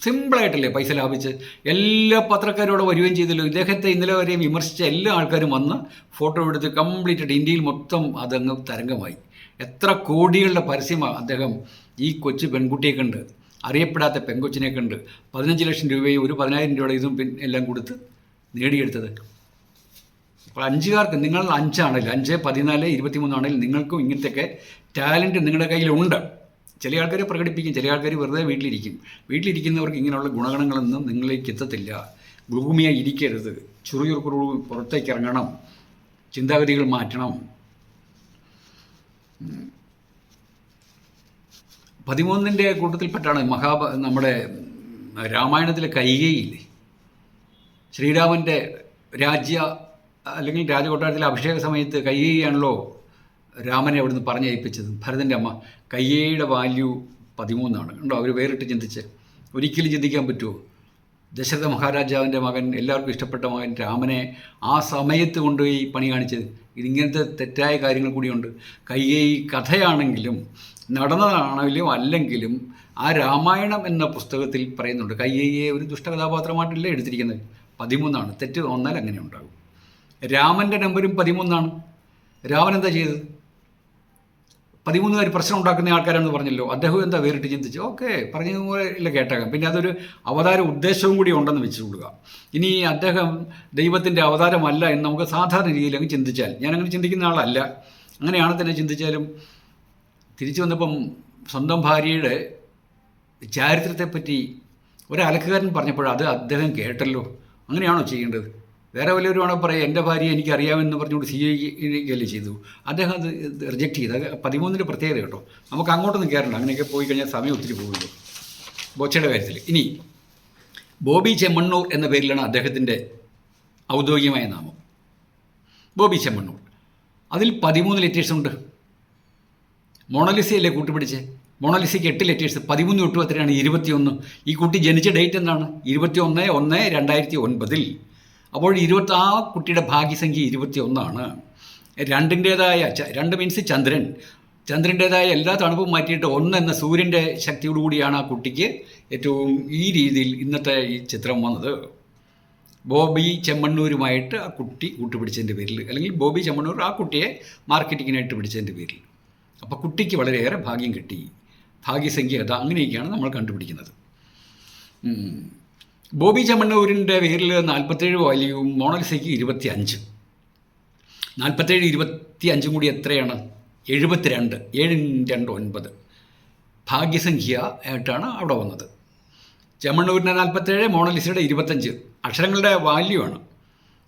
സിമ്പിളായിട്ടല്ലേ പൈസ ലാഭിച്ച്. എല്ലാ പത്രക്കാരോടെ വരികയും ചെയ്തല്ലോ. ഇദ്ദേഹത്തെ ഇന്നലെ വരെയും വിമർശിച്ച എല്ലാ ആൾക്കാരും വന്ന് ഫോട്ടോ എടുത്ത് കംപ്ലീറ്റ് ഇന്ത്യയിൽ മൊത്തം അതങ്ങ് തരംഗമായി. എത്ര കോടികളുടെ പരസ്യമാണ് അദ്ദേഹം ഈ കൊച്ചു പെൺകുട്ടിയെ കണ്ട്, അറിയപ്പെടാത്ത പെൺകൊച്ചിനെ കണ്ട് 15 ലക്ഷം രൂപയും ഒരു 10,000 രൂപയുടെ ഇതും എല്ലാം കൊടുത്ത് നേടിയെടുത്തത്. അപ്പോൾ 5കാർക്ക്, നിങ്ങൾ 5 ആണെങ്കിൽ 5, 14, 23 ആണെങ്കിൽ നിങ്ങൾക്കും ഇങ്ങനത്തെയൊക്കെ ടാലൻറ്റ് നിങ്ങളുടെ കയ്യിലുണ്ട്. ചില ആൾക്കാർ പ്രകടിപ്പിക്കും, ചില ആൾക്കാർ വെറുതെ വീട്ടിലിരിക്കും. വീട്ടിലിരിക്കുന്നവർക്ക് ഇങ്ങനെയുള്ള ഗുണഗണങ്ങളൊന്നും നിങ്ങളിലേക്ക് എത്തത്തില്ല. ഗ്ലൂമിയായി ഇരിക്കരുത്. ചുറുചുറുക്കു പുറത്തേക്ക് ഇറങ്ങണം, ചിന്താഗതികൾ മാറ്റണം. 13ൻ്റെ കൂട്ടത്തിൽപ്പെട്ടാണ് നമ്മുടെ രാമായണത്തിലെ കൈകേയില്ലേ, ശ്രീരാമൻ്റെ അല്ലെങ്കിൽ രാജകൊട്ടാരത്തിലെ അഭിഷേക സമയത്ത് കൈകേയിയാണല്ലോ രാമനെ അവിടുന്ന് പറഞ്ഞയപ്പിച്ചത്. ഭരതൻ്റെ അമ്മ. കൈകേയിയുടെ വാല്യൂ 13 കണ്ടോ? അവർ വേറിട്ട് ചിന്തിച്ച്. ഒരിക്കലും ചിന്തിക്കാൻ പറ്റുമോ? ദശരഥ മഹാരാജാവിൻ്റെ മകൻ, എല്ലാവർക്കും ഇഷ്ടപ്പെട്ട മകൻ രാമനെ ആ സമയത്ത് കൊണ്ടുപോയി പണി കാണിച്ചത്. ഇതിങ്ങനത്തെ തെറ്റായ കാര്യങ്ങൾ കൂടിയുണ്ട്. കൈകേയി കഥയാണെങ്കിലും നടന്നതാണെങ്കിലും അല്ലെങ്കിലും ആ രാമായണം എന്ന പുസ്തകത്തിൽ പറയുന്നുണ്ട് കൈകേയിയെ ഒരു ദുഷ്ടകഥാപാത്രമായിട്ടല്ലേ എടുത്തിരിക്കുന്നത്. 13 തെറ്റ് വന്നാൽ അങ്ങനെ ഉണ്ടാകും. രാമൻ്റെ നമ്പരും 13. രാമൻ എന്താ ചെയ്തത്? 13 പ്രശ്നം ഉണ്ടാക്കുന്ന ആൾക്കാരാണെന്ന് പറഞ്ഞല്ലോ. അദ്ദേഹം എന്താ വേറിട്ട് ചിന്തിച്ചു? ഓക്കെ, പറഞ്ഞതുപോലെ കേട്ടേക്കാം. പിന്നെ അതൊരു അവതാര ഉദ്ദേശവും കൂടി ഉണ്ടെന്ന് വെച്ചുകൊള്ളുക. ഇനി അദ്ദേഹം ദൈവത്തിൻ്റെ അവതാരമല്ല എന്ന് നമുക്ക് സാധാരണ രീതിയിൽ അങ്ങ് ചിന്തിച്ചാൽ, ഞാനങ്ങനെ ചിന്തിക്കുന്ന ആളല്ല, അങ്ങനെയാണ് തന്നെ ചിന്തിച്ചാലും തിരിച്ചു വന്നപ്പം സ്വന്തം ഭാര്യയുടെ ചാരിത്രത്തെപ്പറ്റി ഒരലക്കുകാരൻ പറഞ്ഞപ്പോൾ അത് അദ്ദേഹം കേട്ടല്ലോ. അങ്ങനെയാണോ ചെയ്യേണ്ടത്? വേറെ വല്ലവരുമാണോ പറയുക എൻ്റെ ഭാര്യ എനിക്കറിയാമെന്ന് പറഞ്ഞുകൊണ്ട് CIA ചെയ്തു. അദ്ദേഹം അത് റിജക്റ്റ് ചെയ്തു. അത് 13 പ്രത്യേകത കേട്ടോ. നമുക്ക് അങ്ങോട്ടൊന്നും കയറണ്ട, അങ്ങനെയൊക്കെ പോയി കഴിഞ്ഞാൽ സമയം ഒത്തിരി പോകുമല്ലോ ബോച്ചയുടെ കാര്യത്തിൽ. ഇനി ബോബി ചെമ്മണ്ണൂർ എന്ന പേരിലാണ് അദ്ദേഹത്തിൻ്റെ ഔദ്യോഗികമായ നാമം. ബോബി ചെമ്മണ്ണൂർ. അതിൽ 13 ലെറ്റേഴ്സ് ഉണ്ട്. മോണലിസയല്ലേ കൂട്ടുപിടിച്ച്? മോണലിസയ്ക്ക് 8 ലെറ്റേഴ്സ്, 13 തൊട്ട് എത്രയാണ്? 21. ഈ കുട്ടി ജനിച്ച ഡേറ്റ് എന്താണ്? 21/1/2009. അപ്പോൾ ആ കുട്ടിയുടെ ഭാഗ്യസംഖ്യ 21. 2 മീൻസ് ചന്ദ്രൻ. ചന്ദ്രൻ്റേതായ എല്ലാ തണുപ്പും മാറ്റിയിട്ട് 1 എന്ന സൂര്യൻ്റെ ശക്തിയോടുകൂടിയാണ് ആ കുട്ടിക്ക് ഏറ്റവും ഈ രീതിയിൽ ഇന്നത്തെ ഈ ചിത്രം വന്നത്. ബോബി ചെമ്മണ്ണൂരുമായിട്ട് ആ കുട്ടി കൂട്ടുപിടിച്ചതിൻ്റെ പേരിൽ, അല്ലെങ്കിൽ ബോബി ചെമ്മണ്ണൂർ ആ കുട്ടിയെ മാർക്കറ്റിങ്ങിനായിട്ട് പിടിച്ചതിൻ്റെ പേരിൽ. അപ്പോൾ കുട്ടിക്ക് വളരെയേറെ ഭാഗ്യം കിട്ടി. ഭാഗ്യസംഖ്യ അങ്ങനെയൊക്കെയാണ് നമ്മൾ കണ്ടുപിടിക്കുന്നത്. ബോബി ചെമ്മണ്ണൂരിൻ്റെ പേരിൽ 47 വാല്യൂവും മോണലിസയ്ക്ക് 25. 47 25 കൂടി എത്രയാണ്? 72. 7 2 9. ഭാഗ്യസംഖ്യ ആയിട്ടാണ് അവിടെ വന്നത്. ചെമ്മണ്ണൂരിൻ്റെ 47, മോണലിസയുടെ 25. അക്ഷരങ്ങളുടെ വാല്യൂ ആണ്.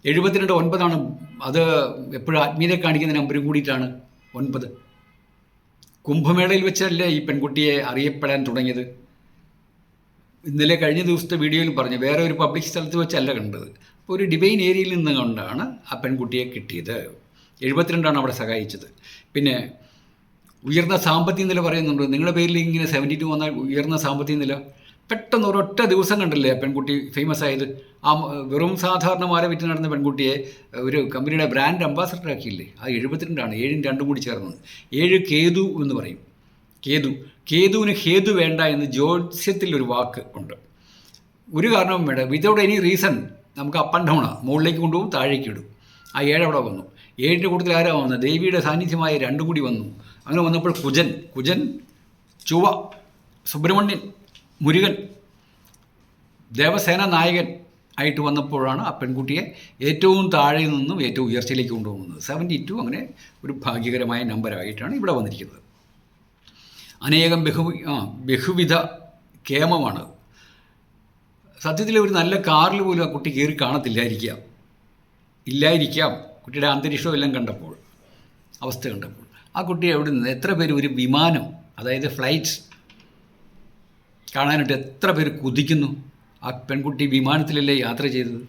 72 9. അത് എപ്പോഴും ആത്മീയത കാണിക്കുന്ന നമ്പരും കൂടിയിട്ടാണ് 9. കുംഭമേളയിൽ വെച്ചല്ലേ ഈ പെൺകുട്ടിയെ അറിയപ്പെടാൻ തുടങ്ങിയത്. ഇന്നലെ കഴിഞ്ഞ ദിവസത്തെ വീഡിയോയിൽ പറഞ്ഞു, വേറെ ഒരു പബ്ലിക് സ്ഥലത്ത് വെച്ചല്ല കണ്ടത്. അപ്പോൾ ഒരു ഡിവൈൻ ഏരിയയിൽ നിന്ന് കൊണ്ടാണ് ആ പെൺകുട്ടിയെ കിട്ടിയത്. 72 അവിടെ സഹായിച്ചത്. പിന്നെ ഉയർന്ന സാമ്പത്തിക നില പറയുന്നുണ്ട്. നിങ്ങളുടെ പേരിൽ ഇങ്ങനെ 72 വന്നാൽ ഉയർന്ന സാമ്പത്തിക നില. പെട്ടെന്ന് ഒരൊറ്റ ദിവസം കണ്ടില്ലേ പെൺകുട്ടി ഫേമസ് ആയത്. ആ വെറും സാധാരണ മാല വിറ്റ് നടന്ന പെൺകുട്ടിയെ ഒരു കമ്പനിയുടെ ബ്രാൻഡ് അംബാസഡർ ആക്കിയില്ലേ. ആ 72 7 2 കൂടി ചേർന്നത്. 7 കേതു എന്ന് പറയും. കേതുവിന് ഹേതു വേണ്ട എന്ന് ജ്യോത്സ്യത്തിൽ ഒരു വാക്ക് ഉണ്ട്. ഒരു കാരണവും വേണ്ട, വിതൗട്ട് എനി റീസൺ നമുക്ക് അപ്പ് ആൻഡ് ഡൗണാണ്. മുകളിലേക്ക് കൊണ്ടുപോകും, താഴേക്ക് ഇടും. ആ 7 അവിടെ വന്നു. 7ൻ്റെ കൂട്ടത്തിൽ ആരാ വന്നത്? ദേവിയുടെ സാന്നിധ്യമായ 2 കൂടി വന്നു. അങ്ങനെ വന്നപ്പോൾ കുജൻ, ചൊവ്വ, സുബ്രഹ്മണ്യൻ, മുരുകൻ, ദേവസേന നായകൻ ആയിട്ട് വന്നപ്പോഴാണ് ആ പെൺകുട്ടിയെ ഏറ്റവും താഴെ നിന്നും ഏറ്റവും ഉയർച്ചയിലേക്ക് കൊണ്ടുപോകുന്നത്. 72 അങ്ങനെ ഒരു ഭാഗ്യകരമായ നമ്പറായിട്ടാണ് ഇവിടെ വന്നിരിക്കുന്നത്. അനേകം ബഹുവിധ കേമമാണ്. സത്യത്തിൽ ഒരു നല്ല കാറിൽ പോലും ആ കുട്ടി കയറി ഇല്ലായിരിക്കാം കുട്ടിയുടെ അന്തരീക്ഷവും എല്ലാം കണ്ടപ്പോൾ, അവസ്ഥ കണ്ടപ്പോൾ. ആ കുട്ടി എവിടെ നിന്ന് എത്ര പേര് ഒരു വിമാനം, അതായത് ഫ്ലൈറ്റ് കാണാനായിട്ട് എത്ര പേര് കുതിക്കുന്നു. ആ പെൺകുട്ടി വിമാനത്തിലല്ലേ യാത്ര ചെയ്തത്.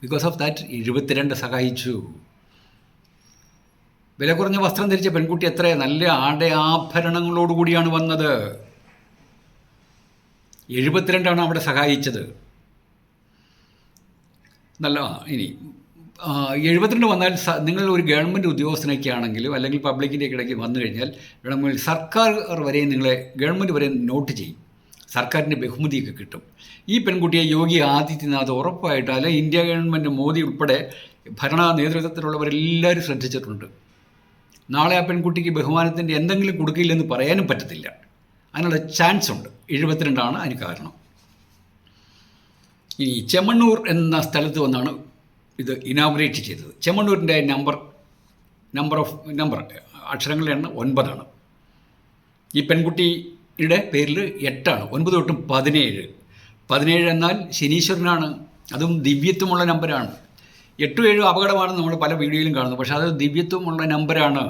ബിക്കോസ് ഓഫ് ദാറ്റ് 72 സഹായിച്ചു. വില കുറഞ്ഞ വസ്ത്രം ധരിച്ച പെൺകുട്ടി എത്ര നല്ല ആഭരണങ്ങളോടുകൂടിയാണ് വന്നത്. 72 അവിടെ സഹായിച്ചത്. നല്ല ഇനി 72 വന്നാൽ നിങ്ങൾ ഒരു ഗവൺമെൻറ് ഉദ്യോഗസ്ഥനൊക്കെ ആണെങ്കിലും അല്ലെങ്കിൽ പബ്ലിക്കിൻ്റെ ഇടയ്ക്ക് വന്നു കഴിഞ്ഞാൽ വേണമെങ്കിൽ സർക്കാർ വരെ നിങ്ങളെ ഗവൺമെൻറ് വരെ നോട്ട് ചെയ്യും. സർക്കാരിൻ്റെ ബഹുമതിയൊക്കെ കിട്ടും. ഈ പെൺകുട്ടിയെ യോഗി ആദിത്യനാഥ് ഉറപ്പായിട്ട്, അല്ലെ ഇന്ത്യ ഗവൺമെൻറ് മോദി ഉൾപ്പെടെ ഭരണ നേതൃത്വത്തിലുള്ളവരെല്ലാവരും ശ്രദ്ധിച്ചിട്ടുണ്ട്. നാളെ ആ പെൺകുട്ടിക്ക് ബഹുമാനത്തിൻ്റെ എന്തെങ്കിലും കൊടുക്കില്ലെന്ന് പറയാനും പറ്റത്തില്ല. അതിനുള്ള ചാൻസ് ഉണ്ട്. 72 അതിന് കാരണം. ഇനി ചെമ്മണ്ണൂർ എന്ന സ്ഥലത്ത് വന്നാണ് ഇത് ഇനാഗുറേറ്റ് ചെയ്തത്. ചെമ്മണ്ണൂരിൻ്റെ നമ്പർ അക്ഷരങ്ങളുടെ എണ്ണം 9. ഈ പെൺകുട്ടിയുടെ പേരിൽ 8. 9 തൊട്ടും 17. 17 എന്നാൽ ശനീശ്വരനാണ്. അതും ദിവ്യത്വമുള്ള നമ്പരാണ്. 8 7 അപകടമാണെന്ന് നമ്മൾ പല വീഡിയോയിലും കാണുന്നു. പക്ഷേ അത് ദിവ്യത്വമുള്ള നമ്പരാണ്.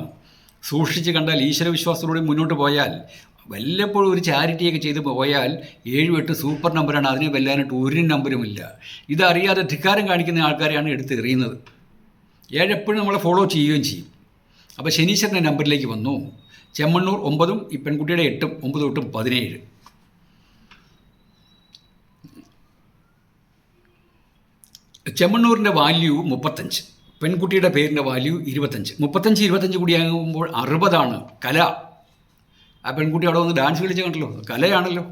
സൂക്ഷിച്ച് കണ്ടാൽ, ഈശ്വരവിശ്വാസത്തോടെ മുന്നോട്ട് പോയാൽ, വല്ലപ്പോഴും ഒരു ചാരിറ്റിയൊക്കെ ചെയ്ത് പോയാൽ 7 8 സൂപ്പർ നമ്പറാണ്. അതിനെ വെല്ലാനായിട്ട് ഒരു നമ്പരുമില്ല. ഇതറിയാതെ ധിക്കാരം കാണിക്കുന്ന ആൾക്കാരെയാണ് എടുത്ത് എറിയുന്നത്. 7 എപ്പോഴും നമ്മളെ ഫോളോ ചെയ്യുകയും ചെയ്യും. അപ്പോൾ ശനീശ്വരൻ്റെ നമ്പറിലേക്ക് വന്നു. ചെമ്മണ്ണൂർ 9, ഈ പെൺകുട്ടിയുടെ 8, 9 തൊട്ടും 17. ചെമ്മണ്ണൂരിൻ്റെ വാല്യൂ 35, പെൺകുട്ടിയുടെ പേരിൻ്റെ വാല്യൂ 25. 35 കൂടിയാകുമ്പോൾ 60 കല. ആ പെൺകുട്ടി അവിടെ വന്ന് ഡാൻസ് കളിച്ച് കണ്ടല്ലോ, കലയാണല്ലോ.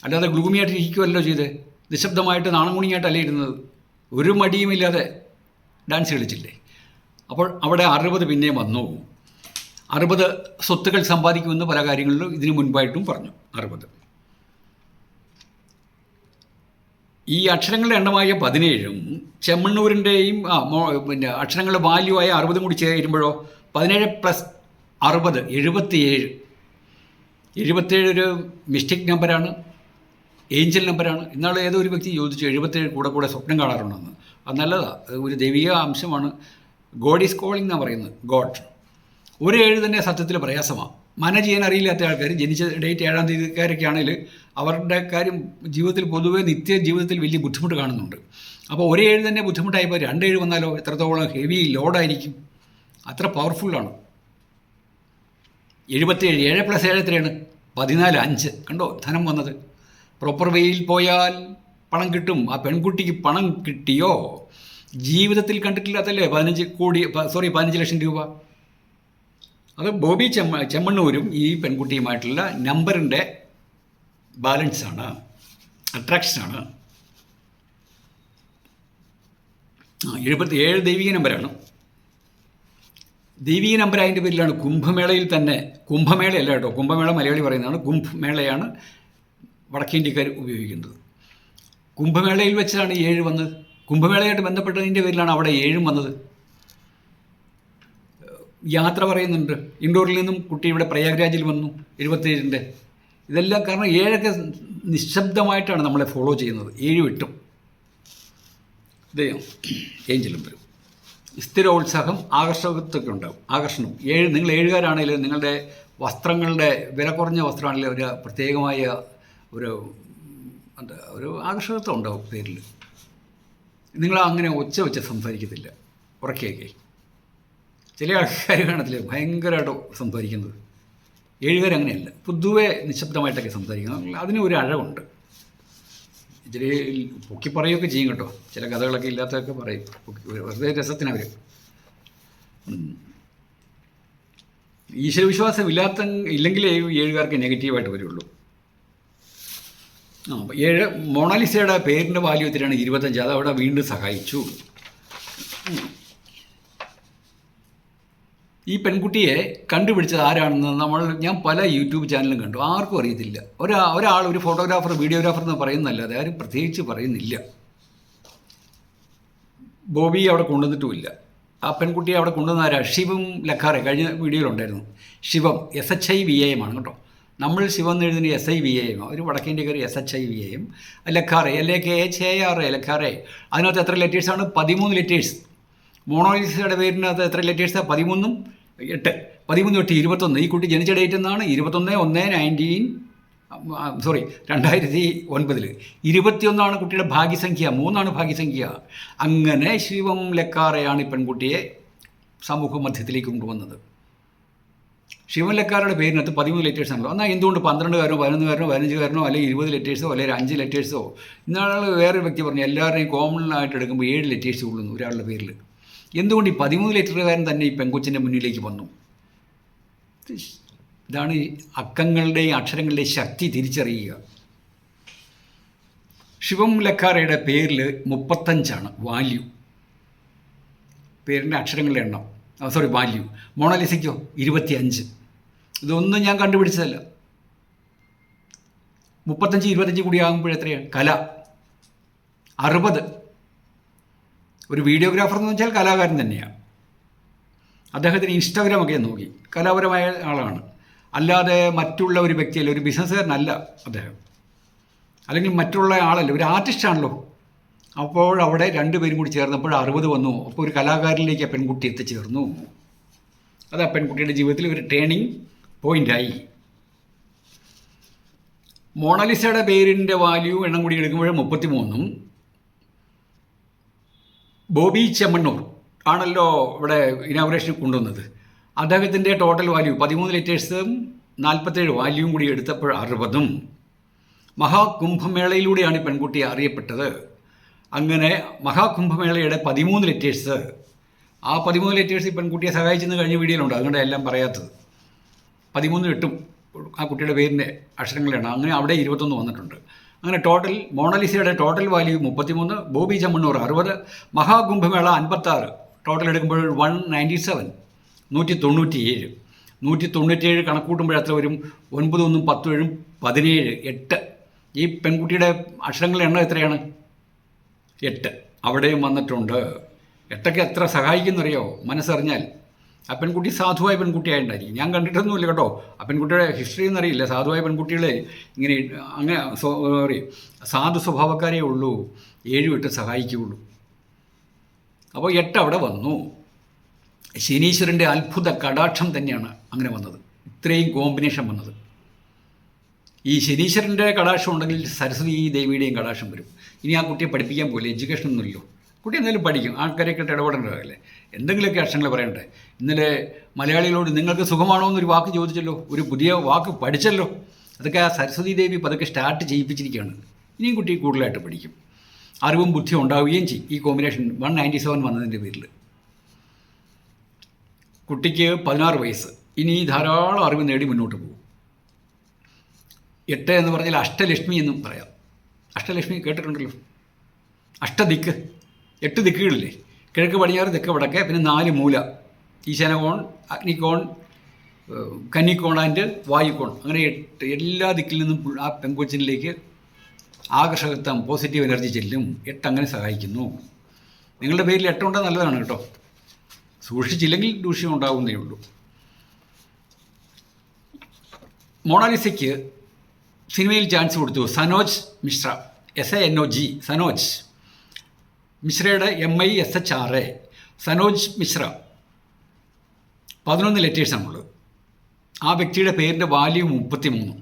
അല്ലാതെ ഗ്ലൂമിയായിട്ട് ഇരിക്കുമല്ലോ ചെയ്ത്, നിശബ്ദമായിട്ട് നാണംകുണിയായിട്ടല്ലേ ഇരുന്നത്, ഒരു മടിയുമില്ലാതെ ഡാൻസ് കളിച്ചില്ലേ. അപ്പോൾ അവിടെ 60 പിന്നെയും വന്നു. 60 സ്വത്തുക്കൾ സമ്പാദിക്കുമെന്ന് പല കാര്യങ്ങളിലും ഇതിനു മുൻപായിട്ടും പറഞ്ഞു. 60 ഈ അക്ഷരങ്ങളുടെ എണ്ണമായ 17ഉം ചെമ്മണ്ണൂരിൻ്റെയും പിന്നെ അക്ഷരങ്ങളുടെ വാല്യൂ ആയ 60 കൂടി ചേരുമ്പോഴോ 17 + 60 77. 77 ഒരു മിസ്റ്റേക്ക് നമ്പറാണ്, ഏഞ്ചൽ നമ്പറാണ്. ഇന്നാൾ ഏതോ ഒരു വ്യക്തി ചോദിച്ചു 77 കൂടെ സ്വപ്നം കാണാറുണ്ടെന്ന്. അത് നല്ലതാണ്, ഒരു ദൈവിക അംശമാണ്. ഗോഡ് ഈസ് കോളിംഗ് എന്നാണ് പറയുന്നത്. ഗോഡ് ഒരു 7 തന്നെ സത്യത്തിൽ പ്രയാസമാണ്. മാനേജ് ചെയ്യാൻ അറിയില്ലാത്ത ആൾക്കാർ, ജനിച്ച ഡേറ്റ് 7-ാം തീയതിക്കാരൊക്കെ ആണെങ്കിൽ അവരുടെ കാര്യം ജീവിതത്തിൽ പൊതുവേ നിത്യ ജീവിതത്തിൽ വലിയ ബുദ്ധിമുട്ട് കാണുന്നുണ്ട്. അപ്പോൾ ഒരു 7 തന്നെ ബുദ്ധിമുട്ടായപ്പോൾ 2 7 വന്നാലോ എത്രത്തോളം ഹെവി ലോഡായിരിക്കും. അത്ര പവർഫുള്ളാണ്. 77, 7 + 7 എത്രയാണ്? 14, 5. കണ്ടോ ധനം വന്നത്. പ്രോപ്പർ വേയിൽ പോയാൽ പണം കിട്ടും. ആ പെൺകുട്ടിക്ക് പണം കിട്ടിയോ? ജീവിതത്തിൽ കണ്ടിട്ടില്ലാത്തല്ലേ 15 ലക്ഷം രൂപ. അത് ബോബി ചെമ്മണ്ണൂരും ഈ പെൺകുട്ടിയുമായിട്ടുള്ള നമ്പറിൻ്റെ ബാലൻസാണ്, അട്രാക്ഷനാണ്. 77 ദൈവിക നമ്പറാണ്. ദൈവിക നമ്പറായതിൻ്റെ പേരിലാണ് കുംഭമേളയിൽ തന്നെ, കുംഭമേളയല്ല കേട്ടോ, കുംഭമേള മലയാളി പറയുന്നതാണ്, കുംഭമേളയാണ് വടക്കേന്ത്യക്കാർ ഉപയോഗിക്കുന്നത്. കുംഭമേളയിൽ വെച്ചാണ് 7 വന്നത്. കുംഭമേളയായിട്ട് ബന്ധപ്പെട്ടതിൻ്റെ പേരിലാണ് അവിടെ 7 വന്നത്. യാത്ര പറയുന്നുണ്ട്. ഇൻഡോറിൽ നിന്നും കുട്ടി ഇവിടെ പ്രയാഗ്രാജിൽ വന്നു 77. ഇതെല്ലാം കാരണം 7 നിശബ്ദമായിട്ടാണ് നമ്മളെ ഫോളോ ചെയ്യുന്നത്. 7 8 ഇദ്ദേഹം ഏഞ്ചലും വരും. സ്ഥിരോത്സാഹം, ആകർഷകത്വമൊക്കെ ഉണ്ടാവും. ആകർഷണം 7. നിങ്ങൾ 7കാരാണെങ്കിലും നിങ്ങളുടെ വസ്ത്രങ്ങളുടെ വില കുറഞ്ഞ വസ്ത്രമാണെങ്കിലും ഒരു പ്രത്യേകമായ ഒരു ആകർഷകത്വം ഉണ്ടാവും പേരിൽ. നിങ്ങൾ അങ്ങനെ ഒച്ച വെച്ച് സംസാരിക്കത്തില്ല, ഉറക്കെയൊക്കെ. ചില ആൾക്കാർ കാണത്തില്ല ഭയങ്കരമായിട്ട് സംസാരിക്കുന്നത്. 7കാർ അങ്ങനെയല്ല, പൊതുവെ നിശബ്ദമായിട്ടൊക്കെ സംസാരിക്കുന്നത്. അതിന് ഒരു അഴകുണ്ട്. ഇച്ചിരി പൊക്കി പറയുകയൊക്കെ ചെയ്യും കേട്ടോ, ചില കഥകളൊക്കെ ഇല്ലാത്തതൊക്കെ പറയും, വെറുതെ രസത്തിനവർ. ഈശ്വരവിശ്വാസം ഇല്ലെങ്കിലേ 7കാർക്ക് നെഗറ്റീവായിട്ട് വരുള്ളൂ. 7 മൊണാലിസയുടെ പേരിൻ്റെ വാല്യൂ എത്രയാണ്? 25. അതവിടെ വീണ്ടും സഹായിച്ചു. ഈ പെൺകുട്ടിയെ കണ്ടുപിടിച്ചത് ആരാണെന്ന് ഞാൻ പല യൂട്യൂബ് ചാനലും കണ്ടു. ആർക്കും അറിയത്തില്ല. ഒരാൾ ഒരു ഫോട്ടോഗ്രാഫർ, വീഡിയോഗ്രാഫർ എന്ന് പറയുന്നതല്ലാതെ ആരും പ്രത്യേകിച്ച് പറയുന്നില്ല. ബോബി അവിടെ കൊണ്ടുവന്നിട്ടുമില്ല. ആ പെൺകുട്ടിയെ അവിടെ കൊണ്ടുവന്ന ആരാ? ശിവം ലഖാറെ. കഴിഞ്ഞ വീഡിയോയിലുണ്ടായിരുന്നു. ശിവം SHIVAM ആണ് കേട്ടോ. നമ്മൾ ശിവം എന്ന് എഴുതുന്ന SIVAM, ഒരു വടക്കേന്ത്യക്കാർ SHIVAM. ലഖാറെ LAKHARA ലഖാറെ. അതിനകത്ത് എത്ര ലെറ്റേഴ്സാണ്? 13 ലെറ്റേഴ്സ്. മൊണാലിസയുടെ പേരിനകത്ത് എത്ര ലെറ്റേഴ്സാണ്? 13 8. 13 8 21. ഈ കുട്ടി ജനിച്ച ഡേറ്റ് എന്നാണ് 21/1/2009. 21 കുട്ടിയുടെ ഭാഗ്യസംഖ്യ. 3 ഭാഗ്യസംഖ്യ. അങ്ങനെ ശിവം ലക്കാറയാണ് ഈ പെൺകുട്ടിയെ സമൂഹ മധ്യത്തിലേക്ക് കൊണ്ടുവന്നത്. ശിവൻ ലക്കാരുടെ പേരിനകത്ത് 13 ലെറ്റേഴ്സ് ആണല്ലോ. എന്നാൽ എന്തുകൊണ്ട് 12കാരനോ 11കാരനോ 15കാരനോ അല്ലെങ്കിൽ 20 ലെറ്റേഴ്സോ അല്ലെങ്കിൽ 5 ലെറ്റേഴ്സോ? ഇന്നാൾ വേറൊരു വ്യക്തി പറഞ്ഞു എല്ലാവരുടെയും കോമൺ ആയിട്ട് എടുക്കുമ്പോൾ 7 ലെറ്റേഴ്സ് കൊള്ളുന്നു ഒരാളുടെ പേരിൽ. എന്തുകൊണ്ട് ഈ 13 ലെറ്ററുകാരൻ തന്നെ ഈ പെങ്കൊച്ചിൻ്റെ മുന്നിലേക്ക് വന്നു? ഇതാണ് ഈ അക്കങ്ങളുടെയും അക്ഷരങ്ങളുടെയും ശക്തി തിരിച്ചറിയുക. ശിവം ലക്കാറയുടെ പേരിൽ 35 വാല്യൂ, പേരിൻ്റെ അക്ഷരങ്ങളുടെ എണ്ണം. വാല്യൂ. മൊണാലിസയ്ക്കോ 25. ഇതൊന്നും ഞാൻ കണ്ടുപിടിച്ചതല്ല. 35 25 കൂടി ആകുമ്പോഴെത്രയാണ്? കല 60. ഒരു വീഡിയോഗ്രാഫർ എന്ന് വെച്ചാൽ കലാകാരൻ തന്നെയാണ്. അദ്ദേഹത്തിന് ഇൻസ്റ്റാഗ്രാമൊക്കെ നോക്കി, കലാപരമായ ആളാണ്. അല്ലാതെ മറ്റുള്ള ഒരു വ്യക്തിയല്ല, ഒരു ബിസിനസ്സുകാരനല്ല അദ്ദേഹം, അല്ലെങ്കിൽ മറ്റുള്ള ആളല്ല, ഒരു ആർട്ടിസ്റ്റാണല്ലോ. അപ്പോൾ അവിടെ 2 പേരും കൂടി ചേർന്നപ്പോൾ 60 വന്നു. അപ്പോൾ ഒരു കലാകാരനിലേക്ക് ആ പെൺകുട്ടി എത്തിച്ചേർന്നു. അത് ആ പെൺകുട്ടിയുടെ ജീവിതത്തിൽ ഒരു ടേണിംഗ് പോയിൻ്റായി. മൊണാലിസയുടെ പേരിൻ്റെ വാല്യൂ എണ്ണം കൂടി എടുക്കുമ്പോൾ 33. ബോബി ചെമ്മണ്ണൂർ ആണല്ലോ ഇവിടെ ഇനാഗുറേഷന് കൊണ്ടുവന്നത്. അദ്ദേഹത്തിൻ്റെ ടോട്ടൽ വാല്യൂ 13 ലെറ്റേഴ്സും 47 വാല്യൂവും കൂടി എടുത്തപ്പോൾ 60. മഹാകുംഭമേളയിലൂടെയാണ് ഈ പെൺകുട്ടി അറിയപ്പെട്ടത്. അങ്ങനെ മഹാകുംഭമേളയുടെ 13 ലെറ്റേഴ്സ്, ആ 13 ലെറ്റേഴ്സ് ഈ പെൺകുട്ടിയെ സഹായിച്ചെന്ന് കഴിഞ്ഞ വീഡിയോയിലുണ്ട്, അതുകൊണ്ട് എല്ലാം പറയാത്തത്. 13 കിട്ടും ആ കുട്ടിയുടെ പേരിൻ്റെ അക്ഷരങ്ങളാണ്. അങ്ങനെ അവിടെ 21 വന്നിട്ടുണ്ട്. അങ്ങനെ ടോട്ടൽ മോണലിസയുടെ total value 33, Boby Chemmanur 60, Maha Kumbh Mela 56, total എടുക്കുമ്പോൾ 197, 197 കണക്കൂട്ടുമ്പോൾ എത്ര വരും? 9 1 10 7 17, 8. ഈ പെൺകുട്ടിയുടെ അക്ഷരങ്ങളുടെ എണ്ണം എത്രയാണ്? 8. അവിടെയും വന്നിട്ടുണ്ട്. 8ഒക്കെ എത്ര സഹായിക്കുന്നറിയോ മനസ്സറിഞ്ഞാൽ? ആ പെൺകുട്ടി സാധുവായ പെൺകുട്ടിയായിട്ടുണ്ടായിരിക്കും. ഞാൻ കണ്ടിട്ടൊന്നുമില്ല കേട്ടോ, ആ പെൺകുട്ടിയുടെ ഹിസ്റ്ററി എന്നറിയില്ല. സാധുവായ പെൺകുട്ടികളെ ഇങ്ങനെ അങ്ങനെ സാധു സ്വഭാവക്കാരേ ഉള്ളൂ 7 8 സഹായിക്കുകയുള്ളൂ. അപ്പോൾ 8 അവിടെ വന്നു. ശനീശ്വരൻ്റെ അത്ഭുത കടാക്ഷം തന്നെയാണ് അങ്ങനെ വന്നത്, ഇത്രയും കോമ്പിനേഷൻ വന്നത്. ഈ ശനീശ്വരൻ്റെ കടാക്ഷം ഉണ്ടെങ്കിൽ സരസ്വതി ദേവിയുടെയും കടാക്ഷം വരും. ഇനി ആ കുട്ടിയെ പഠിപ്പിക്കാൻ പോലെ എഡ്യൂക്കേഷൻ ഒന്നുമില്ലോ, കുട്ടി എന്തായാലും പഠിക്കും. ആൾക്കാരെയൊക്കെ ഇടപെടേണ്ടതല്ലേ, എന്തെങ്കിലുമൊക്കെ അക്ഷരങ്ങൾ പറയണ്ടേ. ഇന്നലെ മലയാളികളോട് നിങ്ങൾക്ക് സുഖമാണോ എന്നൊരു വാക്ക് ചോദിച്ചല്ലോ, ഒരു പുതിയ വാക്ക് പഠിച്ചല്ലോ. അതൊക്കെ ആ സരസ്വതി ദേവി പതൊക്കെ സ്റ്റാർട്ട് ചെയ്യിപ്പിച്ചിരിക്കുകയാണ്. ഇനിയും കുട്ടി കൂടുതലായിട്ട് പഠിക്കും, അറിവും ബുദ്ധിയും ഉണ്ടാവുകയും ചെയ്യും. ഈ കോമ്പിനേഷൻ 197 വന്നതിൻ്റെ പേരിൽ കുട്ടിക്ക് 16 വയസ്സ്. ഇനി ധാരാളം അറിവ് നേടി മുന്നോട്ട് പോകും. 8 എന്ന് പറഞ്ഞാൽ അഷ്ടലക്ഷ്മി എന്നും പറയാം. അഷ്ടലക്ഷ്മി കേട്ടിട്ടുണ്ടല്ലോ, അഷ്ടദിക്ക്, 8 ദിക്കുകളില്ലേ? കിഴക്ക് പടിഞ്ഞാറ് തെക്ക് വടക്ക്, പിന്നെ 4 മൂല, ഈശാനകോൺ, അഗ്നികോൺ, കന്നിക്കോൺ ആൻഡ് വായുക്കോൺ. അങ്ങനെ 8 എല്ലാ ദിക്കിൽ നിന്നും ആ പെൺകൊച്ചിനിലേക്ക് ആകർഷകത്വം, പോസിറ്റീവ് എനർജി ചെല്ലും. 8 അങ്ങനെ സഹായിക്കുന്നു. നിങ്ങളുടെ പേരിൽ 8 ഉണ്ടെങ്കിൽ നല്ലതാണ് കേട്ടോ, സൂക്ഷിച്ചില്ലെങ്കിൽ ദൂഷ്യം ഉണ്ടാകുന്നേ ഉള്ളൂ. മോണാലിസയ്ക്ക് സിനിമയിൽ ചാൻസ് കൊടുത്തു സനോജ് മിശ്ര, SANOG, സനോജ് മിശ്രയുടെ MISHRA, സനോജ് മിശ്ര. 11 ലെറ്റേഴ്സാണുള്ളത്. ആ വ്യക്തിയുടെ പേരിൻ്റെ വാല്യൂ 33.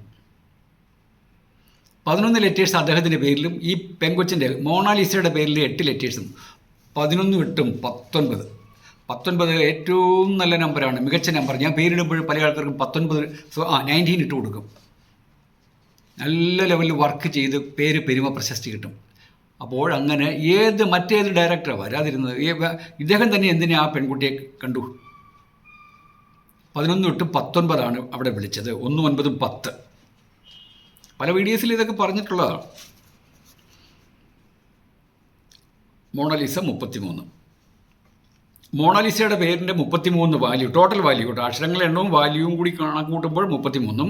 11 ലെറ്റേഴ്സ് അദ്ദേഹത്തിൻ്റെ പേരിലും ഈ പെങ്കൊച്ചിൻ്റെ മോണാലിസയുടെ പേരിൽ 8 ലെറ്റേഴ്സും. 11 8 19. 19 ഏറ്റവും നല്ല നമ്പറാണ്, മികച്ച നമ്പർ. ഞാൻ പേരിടുമ്പോൾ പല ആൾക്കാർക്കും 19 ഇട്ട് കൊടുക്കും. നല്ല ലെവലിൽ വർക്ക് ചെയ്ത് പേര് പെരുമ പ്രശസ്തി കിട്ടും. അപ്പോൾ അങ്ങനെ മറ്റേത് ഡയറക്ടറാണ് വരാതിരുന്നത്? ഇദ്ദേഹം തന്നെ എന്തിനാ ആ പെൺകുട്ടിയെ കണ്ടു? 11 തൊട്ട് 19 അവിടെ വിളിച്ചത്. 1 9 10. പല വീഡിയോസിൽ ഇതൊക്കെ പറഞ്ഞിട്ടുള്ളതാണ്. മോണലിസ 33. മോണലിസയുടെ പേരിൻ്റെ 33 വാല്യൂ, ടോട്ടൽ വാല്യൂ കേട്ടോ, അക്ഷരങ്ങളുടെ എണ്ണവും വാല്യൂവും കൂടി കണക്കൂട്ടുമ്പോൾ 33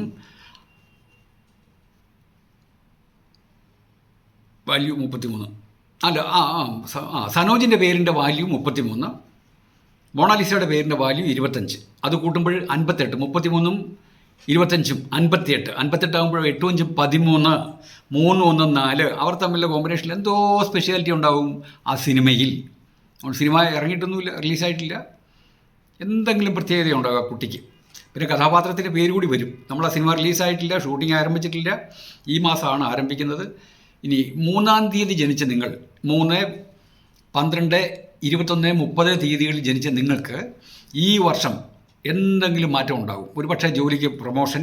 വാല്യൂ 33. അല്ല, സനോജിൻ്റെ പേരിൻ്റെ വാല്യൂ 33, മോണാലിസയുടെ പേരിൻ്റെ വാല്യൂ 25. അത് കൂട്ടുമ്പോൾ 58. 33 25 58. 58 ആകുമ്പോൾ 8 5 13, 3 1 4. അവർ തമ്മിലുള്ള കോമ്പിനേഷനിൽ എന്തോ സ്പെഷ്യാലിറ്റി ഉണ്ടാവും ആ സിനിമയിൽ. സിനിമ ഇറങ്ങിയിട്ടൊന്നുമില്ല, റിലീസായിട്ടില്ല, എന്തെങ്കിലും പ്രത്യേകത ഉണ്ടാകും ആ കുട്ടിക്ക്. പിന്നെ കഥാപാത്രത്തിൻ്റെ പേര് കൂടി വരും. നമ്മൾ ആ സിനിമ റിലീസായിട്ടില്ല, ഷൂട്ടിംഗ് ആരംഭിച്ചിട്ടില്ല, ഈ മാസമാണ് ആരംഭിക്കുന്നത്. ഇനി 3-ാം തീയതി ജനിച്ച നിങ്ങൾ, 3 12 21 30 തീയതികളിൽ ജനിച്ച നിങ്ങൾക്ക് ഈ വർഷം എന്തെങ്കിലും മാറ്റം ഉണ്ടാകും. ഒരുപക്ഷെ ജോലിക്ക് പ്രൊമോഷൻ,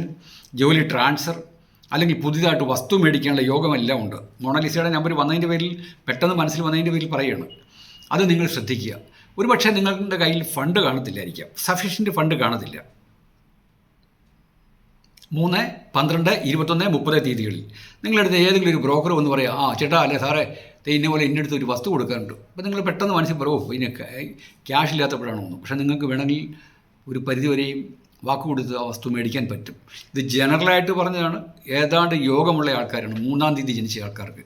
ജോലി ട്രാൻസ്ഫർ, അല്ലെങ്കിൽ പുതിയതായിട്ട് വസ്തു മേടിക്കാനുള്ള യോഗമെല്ലാം ഉണ്ട്. മോണാലിസയുടെ നമ്പർ വന്നതിൻ്റെ പേരിൽ, പെട്ടെന്ന് മനസ്സിൽ വന്നതിൻ്റെ പേരിൽ പറയുകയാണ്. അത് നിങ്ങൾ ശ്രദ്ധിക്കുക. ഒരുപക്ഷെ നിങ്ങളുടെ കയ്യിൽ ഫണ്ട് കാണത്തില്ലായിരിക്കാം, സഫീഷ്യൻറ്റ് ഫണ്ട് കാണത്തില്ല. 3 12 21 30 തീയതികളിൽ നിങ്ങളടുത്ത് ഏതെങ്കിലും ഒരു ബ്രോക്കർ വന്ന് പറയാം, ചേട്ടാ അല്ലേ സാറേ, ഇന്ന പോലെ ഇന്നടുത്ത് ഒരു വസ്തു കൊടുക്കാറുണ്ട്. അപ്പോൾ നിങ്ങൾ പെട്ടെന്ന് മനസ്സിൽ പറയുമോ, ഇതിന് ക്യാഷ് ഇല്ലാത്തപ്പോഴാണോ എന്ന്. പക്ഷേ നിങ്ങൾക്ക് വേണമെങ്കിൽ ഒരു പരിധിവരെയും വാക്ക് കൊടുത്ത് ആ വസ്തു മേടിക്കാൻ പറ്റും. ഇത് ജനറലായിട്ട് പറഞ്ഞതാണ്. ഏതാണ്ട് യോഗമുള്ള ആൾക്കാരാണ് 3-ാം തീയതി ജനിച്ച ആൾക്കാർക്ക്.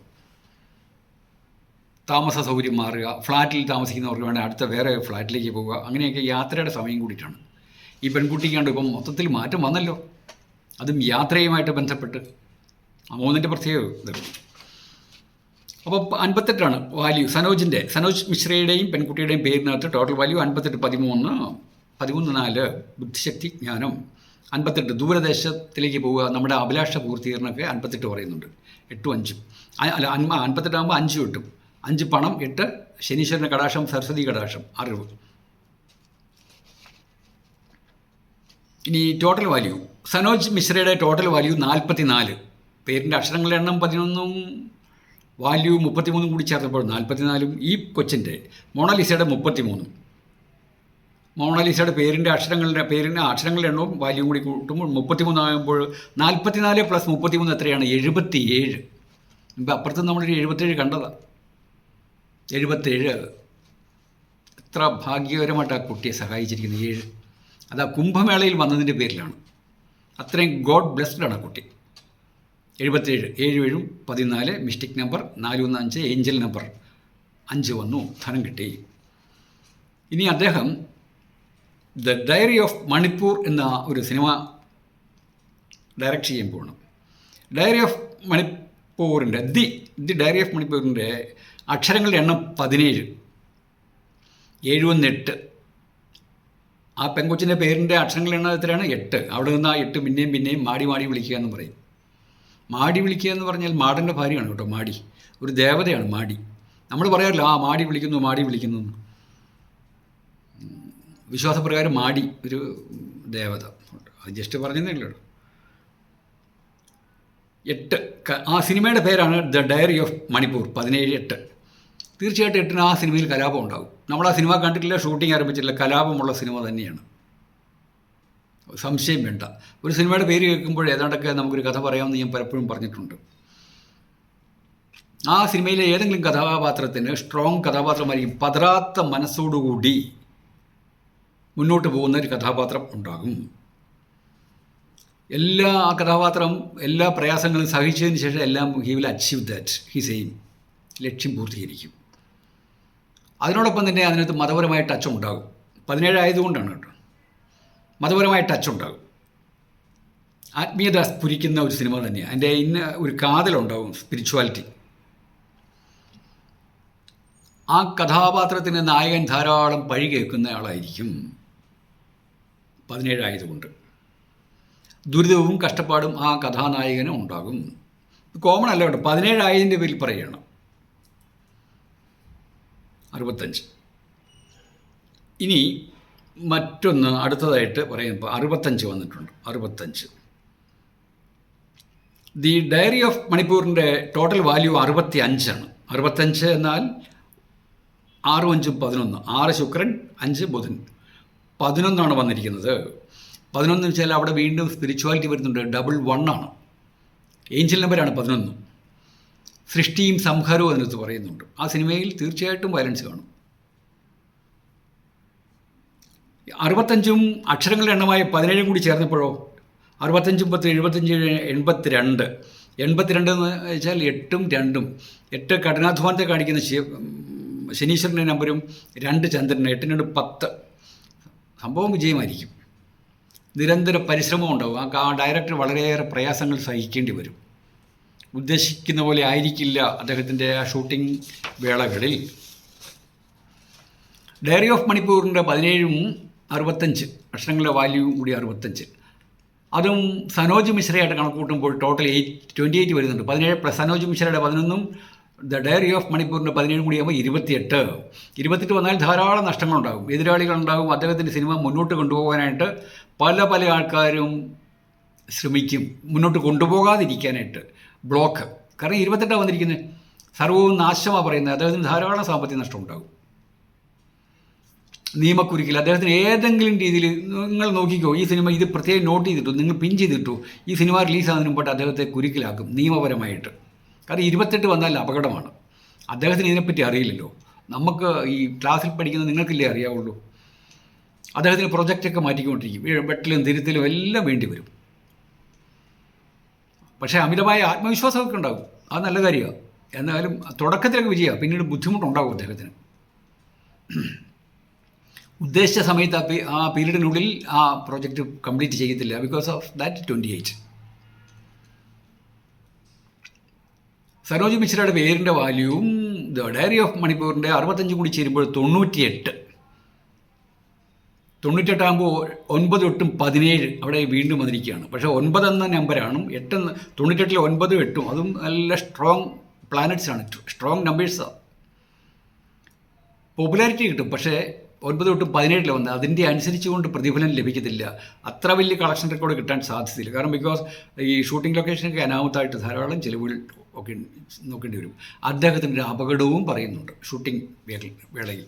താമസ സൗകര്യം മാറുക, ഫ്ലാറ്റിൽ താമസിക്കുന്നവർക്ക് വേണമെങ്കിൽ അടുത്ത വേറെ ഫ്ലാറ്റിലേക്ക് പോവുക, അങ്ങനെയൊക്കെ യാത്രയുടെ സമയം കൂടിയിട്ടാണ്. ഈ പെൺകുട്ടിക്കാണ്ട് ഇപ്പം മൊത്തത്തിൽ മാറ്റം വന്നല്ലോ, അതും യാത്രയുമായിട്ട് ബന്ധപ്പെട്ട്. ആ 3ൻ്റെ പ്രത്യേക ഇതാണ്. അപ്പോൾ 58 വാല്യൂ സനോജ് മിശ്രയുടെയും പെൺകുട്ടിയുടെയും പേരിനകത്ത് ടോട്ടൽ വാല്യൂ 58. 13 4 ബുദ്ധിശക്തി, ജ്ഞാനം. 58 ദൂരദേശത്തിലേക്ക് പോവുക, നമ്മുടെ അഭിലാഷ പൂർത്തീകരണമൊക്കെ 58 പറയുന്നുണ്ട്. 8 5 അല്ല 58 ആകുമ്പോൾ 5 കിട്ടും. 5 പണം, 8 ശനീശ്വരൻ്റെ കടാക്ഷം, സരസ്വതി കടാക്ഷം, അറിവ്. ഇനി ടോട്ടൽ വാല്യൂ, സനോജ് മിശ്രയുടെ ടോട്ടൽ വാല്യൂ 44. പേരിൻ്റെ അക്ഷരങ്ങളുടെ എണ്ണം 11 വാല്യൂ 33 കൂടി ചേർത്തപ്പോൾ 44, ഈ കൊച്ചിൻ്റെ മൊണാലിസയുടെ 33. മൊണാലിസയുടെ പേരിൻ്റെ അക്ഷരങ്ങളുടെ എണ്ണവും വാല്യൂ കൂടി കൂട്ടുമ്പോൾ 33 ആകുമ്പോൾ 44 + 33 എത്രയാണ്? 77. ഇപ്പം അപ്പുറത്ത് നമ്മളൊരു 77 കണ്ടതാണ്. 77. എത്ര ഭാഗ്യകരമായിട്ട് ആ കുട്ടിയെ സഹായിച്ചിരിക്കുന്നത്. 7 അത് ആ കുംഭമേളയിൽ വന്നതിൻ്റെ പേരിലാണ്. അത്രയും ഗോഡ് ബ്ലെസ്ഡാണ് ആ കുട്ടി. 77, 7 14, മിസ്റ്റിക് നമ്പർ 415, ഏഞ്ചൽ നമ്പർ 5 വന്നു, ധനം കിട്ടി. ഇനി അദ്ദേഹം ദ ഡയറി ഓഫ് മണിപ്പൂർ എന്ന ഒരു സിനിമ ഡയറക്റ്റ് ചെയ്യുമ്പോഴാണ്. ഡയറി ഓഫ് മണിപ്പൂരിൻ്റെ ദി ഡയറി ഓഫ് മണിപ്പൂരിൻ്റെ അക്ഷരങ്ങളുടെ എണ്ണം 17, 7 8. ആ പെങ്കൊച്ചിൻ്റെ പേരിൻ്റെ അക്ഷരങ്ങളുടെ എണ്ണം എത്രയാണ്? 8. അവിടെ നിന്ന് ആ 8 പിന്നെയും മാടി വിളിക്കുക എന്ന് പറയും. മാടി വിളിക്കുക എന്ന് പറഞ്ഞാൽ മാടൻ്റെ ഭാര്യയാണ് കേട്ടോ. മാടി ഒരു ദേവതയാണ്. മാടി നമ്മൾ പറയാറില്ല മാടി വിളിക്കുന്നു. വിശ്വാസപ്രകാരം മാടി ഒരു ദേവത. അത് ജസ്റ്റ് പറഞ്ഞതേ ഉള്ളൂ. 8. ആ സിനിമയുടെ പേരാണ് ദ ഡയറി ഓഫ് മണിപ്പൂർ. 17, 8. തീർച്ചയായിട്ടും 8-ന് ആ സിനിമയിൽ കലാപം ഉണ്ടാകും. നമ്മൾ ആ സിനിമ കണ്ടിട്ടില്ല, ഷൂട്ടിംഗ് ആരംഭിച്ചിട്ടില്ല. കലാപമുള്ള സിനിമ തന്നെയാണ്, സംശയം വേണ്ട. ഒരു സിനിമയുടെ പേര് കേൾക്കുമ്പോൾ ഏതാണ്ടൊക്കെ നമുക്കൊരു കഥ പറയാമെന്ന് ഞാൻ പലപ്പോഴും പറഞ്ഞിട്ടുണ്ട്. ആ സിനിമയിലെ ഏതെങ്കിലും കഥാപാത്രത്തിന് സ്ട്രോങ് കഥാപാത്രമായിരിക്കും. പതറാത്ത മനസ്സോടുകൂടി മുന്നോട്ട് പോകുന്ന ഒരു കഥാപാത്രം ഉണ്ടാകും. ആ കഥാപാത്രം എല്ലാ പ്രയാസങ്ങളും സഹിച്ചതിന് ശേഷം എല്ലാം he will achieve that his aim. ലക്ഷ്യം പൂർത്തീകരിക്കും. അതിനോടൊപ്പം തന്നെ അതിനകത്ത് മതപരമായ ടച്ച് ഉണ്ടാകും. 17 ആയതുകൊണ്ടാണ് കേട്ടോ. മതപരമായ ടച്ച് ഉണ്ടാകും. ആത്മീയത സ്ഫുരിക്കുന്ന ഒരു സിനിമ തന്നെയാണ്. അതിൻ്റെ ഒരു കാതലുണ്ടാകും, സ്പിരിച്വാലിറ്റി. ആ കഥാപാത്രത്തിന് നായകൻ ധാരാളം പഴി കേൾക്കുന്ന ആളായിരിക്കും. 17 ആയതുകൊണ്ട് ദുരിതവും കഷ്ടപ്പാടും ആ കഥാനായകനും ഉണ്ടാകും. കോമൺ അല്ല കേട്ടോ. 17 ആയതിൻ്റെ പേരിൽ പറയുകയാണ്. 65. ഇനി മറ്റൊന്ന് അടുത്തതായിട്ട് പറയുമ്പോൾ 65 വന്നിട്ടുണ്ട്. 65 ദി ഡയറി ഓഫ് മണിപ്പൂരിൻ്റെ ടോട്ടൽ വാല്യൂ 65 ആണ്. 65 എന്നാൽ 6 5 11. 6 ശുക്രൻ, 5 ബുധൻ, 11 വന്നിരിക്കുന്നത്. 11 വെച്ചാൽ അവിടെ വീണ്ടും സ്പിരിച്വാലിറ്റി വരുന്നുണ്ട്. ഡബിൾ 1 ആണ്. ഏഞ്ചൽ നമ്പറാണ് 11. സൃഷ്ടിയും സംഹാരവും അതിനകത്ത് പറയുന്നുണ്ട്. ആ സിനിമയിൽ തീർച്ചയായിട്ടും വയലൻസ് കാണും. 65 അക്ഷരങ്ങളുടെ എണ്ണമായ 17 കൂടി ചേർന്നപ്പോഴോ 65 10 75 82. 82 എന്ന് വെച്ചാൽ 8ഉം 2ഉം. 8 കഠിനാധ്വാനത്തെ കാണിക്കുന്ന ശനീശ്വരൻ്റെ നമ്പരും, 2 ചന്ദ്രന്, 8 10. സംഭവം വിജയമായിരിക്കും. നിരന്തര പരിശ്രമം ഉണ്ടാവും. ആ ഡയറക്ടർ വളരെയേറെ പ്രയാസങ്ങൾ സഹിക്കേണ്ടി വരും. ഉദ്ദേശിക്കുന്ന പോലെ ആയിരിക്കില്ല അദ്ദേഹത്തിൻ്റെ ആ ഷൂട്ടിംഗ് വേളകളിൽ. ഡയറി ഓഫ് മണിപ്പൂരിൻ്റെ 17ഉം 65 അക്ഷരങ്ങളുടെ വാല്യൂ കൂടി 65. അതും സനോജ് മിശ്രയായിട്ട് കണക്ക് കൂട്ടുമ്പോൾ ടോട്ടൽ 28 വരുന്നുണ്ട്. 17 പ്ലസ് സനോജ് മിശ്രയുടെ 11ഉം ദ ഡയറി ഓഫ് മണിപ്പൂരിൻ്റെ 17 കൂടി ആകുമ്പോൾ 28. 28 വന്നാൽ ധാരാളം നഷ്ടങ്ങളുണ്ടാകും. എതിരാളികളുണ്ടാകും. അദ്ദേഹത്തിൻ്റെ സിനിമ മുന്നോട്ട് കൊണ്ടുപോകാനായിട്ട് പല ആൾക്കാരും ശ്രമിക്കും, മുന്നോട്ട് കൊണ്ടുപോകാതിരിക്കാനായിട്ട്. ബ്ലോക്ക്. കാരണം 28 വന്നിരിക്കുന്നത്. സർവവും നാശമാണ് പറയുന്നത്. അദ്ദേഹത്തിന് ധാരാളം സാമ്പത്തിക നഷ്ടം ഉണ്ടാകും. നിയമക്കുരുക്കിൽ അദ്ദേഹത്തിന് ഏതെങ്കിലും രീതിയിൽ നിങ്ങൾ നോക്കിക്കോ. ഈ സിനിമ ഇത് പ്രത്യേകം നോട്ട് ചെയ്തിട്ടു, നിങ്ങൾ പിൻ ചെയ്തിട്ടു. ഈ സിനിമ റിലീസാകുന്നതിന് മുമ്പായിട്ട് അദ്ദേഹത്തെ കുരുക്കിലാക്കും നിയമപരമായിട്ട്. കാരണം 28 വന്നാൽ അപകടമാണ്. അദ്ദേഹത്തിന് ഇതിനെപ്പറ്റി അറിയില്ലല്ലോ. നമുക്ക് ഈ ക്ലാസ്സിൽ പഠിക്കുന്ന നിങ്ങൾക്കില്ലേ അറിയാവുള്ളൂ. അദ്ദേഹത്തിന് പ്രൊജക്റ്റൊക്കെ മാറ്റിക്കൊണ്ടിരിക്കും. വെട്ടലും തിരുത്തലും എല്ലാം വേണ്ടി വരും. പക്ഷേ അമിതമായ ആത്മവിശ്വാസമൊക്കെ ഉണ്ടാകും. അത് നല്ല കാര്യമാണ്. എന്നാലും തുടക്കത്തിലൊക്കെ വിജയമാണ്, പിന്നീട് ബുദ്ധിമുട്ടുണ്ടാകും അദ്ദേഹത്തിന്. ഉദ്ദേശിച്ച സമയത്ത് ആ പീരീഡിനുള്ളിൽ ആ പ്രോജക്റ്റ് കംപ്ലീറ്റ് ചെയ്യത്തില്ല. Because of that 28. സരോജ് മിശ്രയുടെ പേരിൻ്റെ വാല്യൂവും ദ ഡയറി ഓഫ് മണിപ്പൂരിൻ്റെ 65 കൂടി ചേരുമ്പോൾ 98. 98 ആകുമ്പോൾ 9 8 17 അവിടെ വീണ്ടും വന്നിരിക്കുകയാണ്. പക്ഷേ 9 എന്ന നമ്പറാണ്. 8 98 9 8 അതും നല്ല സ്ട്രോങ് പ്ലാനറ്റ്സാണ്, സ്ട്രോങ് നമ്പേഴ്സാണ്. പോപ്പുലാരിറ്റി കിട്ടും. പക്ഷേ 9 തൊട്ട് 17 വന്നത് അതിൻ്റെ അനുസരിച്ചുകൊണ്ട് പ്രതിഫലം ലഭിക്കത്തില്ല. അത്ര വലിയ കളക്ഷൻ റെക്കോർഡ് കിട്ടാൻ സാധ്യതയില്ല. കാരണം ബിക്കോസ് ഈ ഷൂട്ടിംഗ് ലൊക്കേഷനൊക്കെ അനാമത്തായിട്ട് ധാരാളം ചിലവുകൾ ഒക്കെ നോക്കേണ്ടി വരും. അദ്ദേഹത്തിൻ്റെ അപകടവും പറയുന്നുണ്ട് ഷൂട്ടിംഗ് വേളയിൽ.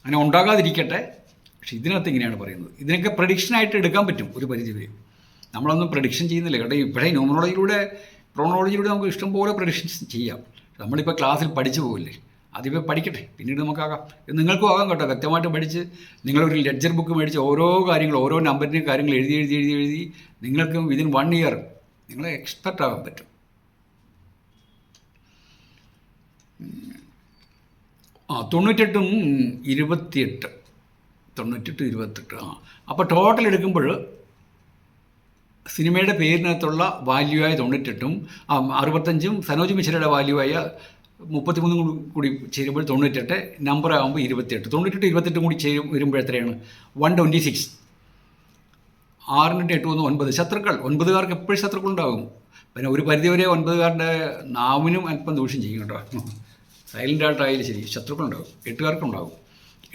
അങ്ങനെ ഉണ്ടാകാതിരിക്കട്ടെ. പക്ഷേ ഇതിനകത്ത് ഇങ്ങനെയാണ് പറയുന്നത്. ഇതിനൊക്കെ പ്രഡിക്ഷനായിട്ട് എടുക്കാൻ പറ്റും ഒരു പരിധി വരെ. നമ്മളൊന്നും പ്രഡിക്ഷൻ ചെയ്യുന്നില്ല കേട്ടോ. ഇപ്പോഴേ ക്രോണോളജിയിലൂടെ നമുക്ക് ഇഷ്ടംപോലെ പ്രഡിക്ഷൻസ് ചെയ്യാം. നമ്മളിപ്പോൾ ക്ലാസ്സിൽ പഠിച്ചു പോകില്ലേ, അതിപ്പോൾ പഠിക്കട്ടെ, പിന്നീട് നമുക്കാകാം. ഇത് നിങ്ങൾക്കും ആകാം കേട്ടോ. വ്യക്തമായിട്ട് പഠിച്ച് നിങ്ങളൊരു ലെഡ്ജർ ബുക്ക് മേടിച്ച് ഓരോ കാര്യങ്ങൾ, ഓരോ നമ്പറിൻ്റെയും കാര്യങ്ങൾ എഴുതി നിങ്ങൾക്കും വിതിൻ 1 ഇയർ നിങ്ങൾ എക്സ്പെർട്ട് ആകാൻ പറ്റും. 98ഉം 28. 98, 28. അപ്പോൾ ടോട്ടൽ എടുക്കുമ്പോൾ സിനിമയുടെ പേരിനകത്തുള്ള വാല്യൂ ആയ 98ഉം 65ഉം സനോജ് മിശ്രയുടെ വാല്യൂ ആയ 33 കൂടി ചേരുമ്പോൾ 98, നമ്പർ ആകുമ്പോൾ 28. 98, 28 കൂടി വരുമ്പോൾ എത്രയാണ്? 126. 6 × 8 = 9. ശത്രുക്കൾ 9കാർക്ക് എപ്പോഴും ശത്രുക്കളുണ്ടാകും. പിന്നെ ഒരു പരിധിവരെ 9കാരുടെ നാവിനും അല്പം ദൂഷ്യം ചെയ്യും കേട്ടോ. സൈലൻ്റ് ആയിട്ടായാലും ശരി ശത്രുക്കളുണ്ടാകും. 8കാർക്കുണ്ടാകും.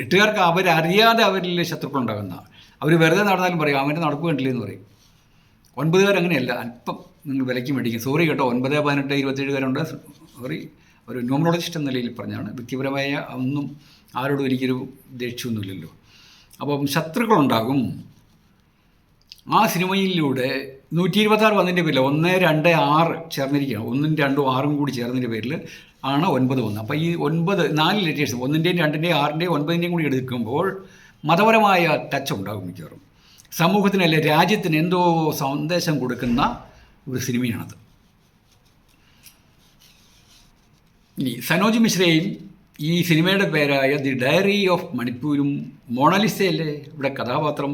8കാർക്ക് അവരറിയാതെ അവരിൽ ശത്രുക്കളുണ്ടാകുന്ന, അവർ വെറുതെ നടന്നാലും പറയും അവൻ്റെ നടപ്പ് കണ്ടില്ലെന്ന് പറയും. 9കാർ അങ്ങനെയല്ല, അല്പം നിങ്ങൾ വിലയ്ക്ക് മേടിക്കും. സോറി കേട്ടോ, 9, 18, 27കാരുണ്ട്. സോറി, ഒരു ന്യൂമറോളജിസ്റ്റ് എന്ന നിലയിൽ പറഞ്ഞാണ്. വ്യക്തിപരമായ ഒന്നും ആരോടും എനിക്കൊരു ദേഷ്യമൊന്നുമില്ലല്ലോ. അപ്പം ശത്രുക്കളുണ്ടാകും. ആ സിനിമയിലൂടെ 126 വന്നതിൻ്റെ പേരിൽ 1, 2, 6 ചേർന്നിരിക്കുകയാണ്. 1ഉം 2ഉം 6ഉം കൂടി ചേർന്നതിൻ്റെ പേരിൽ ആണ് 9 വന്നത്. അപ്പോൾ ഈ 9, 4 ലെറ്റേഴ്സ് 1ൻ്റെയും 2ൻ്റെയും 6ൻ്റെയും 9ൻ്റെയും കൂടി എടുക്കുമ്പോൾ മതപരമായ ടച്ച് ഉണ്ടാകും മിക്കവാറും. സമൂഹത്തിന് അല്ലെ രാജ്യത്തിന് എന്തോ സന്ദേശം കൊടുക്കുന്ന ഒരു സിനിമയാണത്. ഇനി സനോജ് മിശ്രയും ഈ സിനിമയുടെ പേരായ ദി ഡയറി ഓഫ് മണിപ്പൂരും മോണലിസയല്ലേ ഇവിടെ കഥാപാത്രം.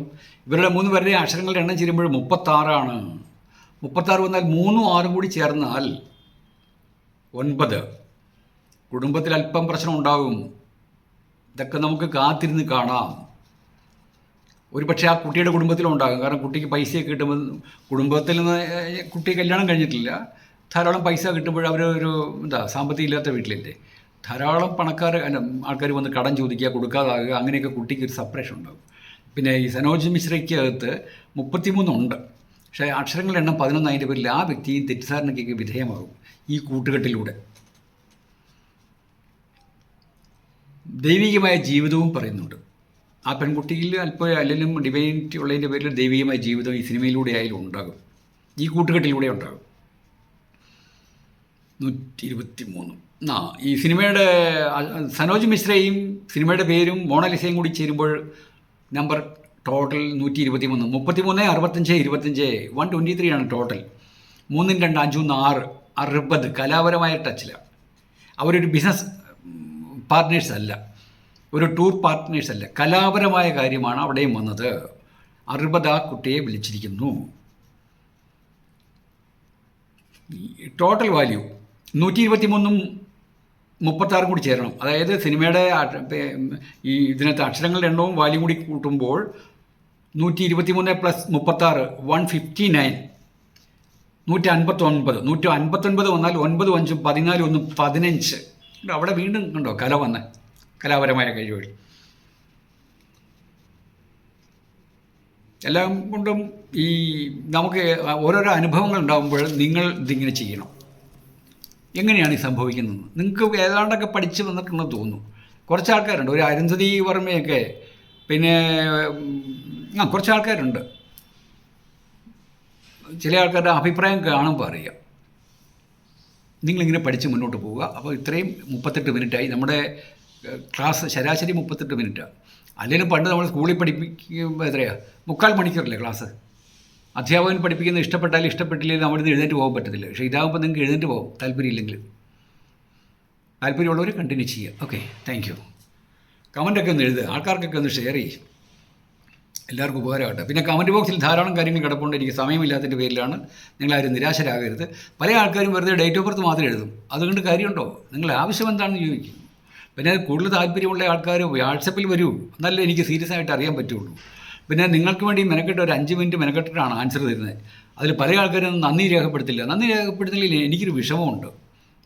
ഇവരുടെ 3 പേരുടെയും അക്ഷരങ്ങളുടെ എണ്ണം ചേരുമ്പോൾ 36 36 വന്നാൽ 3ഉം 6ഉം കൂടി ചേർന്നാൽ 9. കുടുംബത്തിൽ അല്പം പ്രശ്നം ഉണ്ടാകും. ഇതൊക്കെ നമുക്ക് കാത്തിരുന്ന് കാണാം. ഒരു പക്ഷേ ആ കുട്ടിയുടെ കുടുംബത്തിലുണ്ടാകും. കാരണം കുട്ടിക്ക് പൈസയൊക്കെ കിട്ടുമ്പോൾ, കുടുംബത്തിൽ നിന്ന് കുട്ടി കല്യാണം കഴിഞ്ഞിട്ടില്ല, ധാരാളം പൈസ കിട്ടുമ്പോൾ അവർ സാമ്പത്തികം ഇല്ലാത്ത വീട്ടിലല്ലേ, ധാരാളം ആൾക്കാർ വന്ന് കടം ചോദിക്കുക, കൊടുക്കാതാകുക, അങ്ങനെയൊക്കെ കുട്ടിക്ക് ഒരു സെപ്പറേഷൻ ഉണ്ടാകും. പിന്നെ ഈ സനോജ് മിശ്രയ്ക്കകത്ത് 33 ഉണ്ട്. പക്ഷേ അക്ഷരങ്ങളുടെ എണ്ണം 11 അതിൻ്റെ പേരിൽ ആ വ്യക്തിയും തെറ്റിദ്ധാരണയ്ക്കൊക്കെ വിധേയമാകും ഈ കൂട്ടുകെട്ടിലൂടെ. ദൈവികമായ ജീവിതവും പറയുന്നുണ്ട്. ആ പെൺകുട്ടിയിൽ അല്ലെങ്കിലും ഡിവൈനിറ്റി ഉള്ളതിൻ്റെ പേരിൽ ദൈവികമായ ജീവിതം ഈ സിനിമയിലൂടെ ആയാലും ഉണ്ടാകും, ഈ കൂട്ടുകെട്ടിലൂടെ ഉണ്ടാകും. 123. ഈ സിനിമയുടെ സനോജ് മിശ്രയും സിനിമയുടെ പേരും മോണലിസയും കൂടി ചേരുമ്പോൾ നമ്പർ ടോട്ടൽ 123. 33, 65, 25, 123 ആണ് ടോട്ടൽ. 3, 2, 5, 6, 60. കലാപരമായ ടച്ചിലാണ്. അവരൊരു ബിസിനസ് പാർട്ട്നേഴ്സ് അല്ല, ഒരു ടൂർ പാർട്ട്നേഴ്സ് അല്ല, കലാപരമായ കാര്യമാണ് അവിടെയും വന്നത്. 60 ആ കുട്ടിയെ വിളിച്ചിരിക്കുന്നു. ടോട്ടൽ വാല്യൂ 123ഉം 36 കൂടി ചേരണം. അതായത് സിനിമയുടെ ഇതിനകത്ത് അക്ഷരങ്ങളുടെ എണ്ണവും വാല്യൂ കൂടി കൂട്ടുമ്പോൾ 123 + 36 159. 159. 159 വന്നാൽ 9, 5, 14, 1, 15. അവിടെ വീണ്ടും കണ്ടോ കല വന്ന് കലാപരമായ കഴിവുകൾ. എല്ലാം കൊണ്ടും ഈ നമുക്ക് ഓരോരോ അനുഭവങ്ങൾ ഉണ്ടാകുമ്പോൾ നിങ്ങൾ ഇതിങ്ങനെ ചെയ്യണം. എങ്ങനെയാണ് ഈ സംഭവിക്കുന്നത്? നിങ്ങൾക്ക് ഏതാണ്ടൊക്കെ പഠിച്ച് വന്നിട്ടുണ്ടെന്ന് തോന്നുന്നു. കുറച്ച് ആൾക്കാരുണ്ട്, ഒരു അരുന്ധതി വർമ്മയൊക്കെ, പിന്നെ കുറച്ച് ആൾക്കാരുണ്ട്. ചില ആൾക്കാരുടെ അഭിപ്രായം കാണുമ്പോൾ അറിയാം. നിങ്ങളിങ്ങനെ പഠിച്ച് മുന്നോട്ട് പോവുക. അപ്പോൾ ഇത്രയും 38 മിനിറ്റായി. നമ്മുടെ ക്ലാസ് ശരാശരി 38 മിനിറ്റാണ്. അല്ലെങ്കിൽ പണ്ട് നമ്മൾ സ്കൂളിൽ പഠിപ്പിക്കുമ്പോൾ എത്രയാണ്, 3/4 മണിക്കൂറല്ലേ ക്ലാസ്. അധ്യാപകൻ പഠിപ്പിക്കുന്നത് ഇഷ്ടപ്പെട്ടാലും ഇഷ്ടപ്പെട്ടില്ലെങ്കിൽ നമ്മളിന്ന് എഴുന്നേറ്റ് പോകാൻ പറ്റത്തില്ല. പക്ഷേ ഇതാകുമ്പോൾ നിങ്ങൾക്ക് എഴുന്നേറ്റ് പോകും, താല്പര്യമില്ലെങ്കിൽ. താല്പര്യമുള്ളവർ കണ്ടിന്യൂ ചെയ്യുക. Okay, thank you. കമൻറ്റൊക്കെ ഒന്ന് എഴുതുക, ആൾക്കാർക്കൊക്കെ ഒന്ന് ഷെയർ ചെയ്യും, എല്ലാവർക്കും ഉപകാരമാകട്ടെ. പിന്നെ കമൻറ്റ് ബോക്സിൽ ധാരാളം കാര്യങ്ങൾ കിടപ്പുണ്ട്. എനിക്ക് സമയമില്ലാത്തതിൻ്റെ പേരിലാണ്. നിങ്ങളാരും നിരാശരാകരുത്. പല ആൾക്കാരും വെറുതെ ഡേറ്റ് ഓഫ് ബർത്ത് മാത്രം എഴുതും. അതുകൊണ്ട് കാര്യമുണ്ടോ? നിങ്ങളുടെ ആവശ്യം എന്താണെന്ന് ചോദിക്കും. പിന്നെ കൂടുതൽ താല്പര്യമുള്ള ആൾക്കാർ വാട്സപ്പിൽ വരൂ, എന്നാലേ എനിക്ക് സീരിയസ് ആയിട്ട് അറിയാൻ പറ്റുള്ളൂ. പിന്നെ നിങ്ങൾക്ക് വേണ്ടി മെനക്കെട്ട് ഒരു 5 മിനിറ്റ് മെനക്കെട്ടിട്ടാണ് ആൻസർ തരുന്നത്. അതിൽ പല ആൾക്കാരും നന്ദി രേഖപ്പെടുത്തില്ല. നന്ദി രേഖപ്പെടുത്തുന്നതിൽ എനിക്കൊരു വിഷമമുണ്ട്.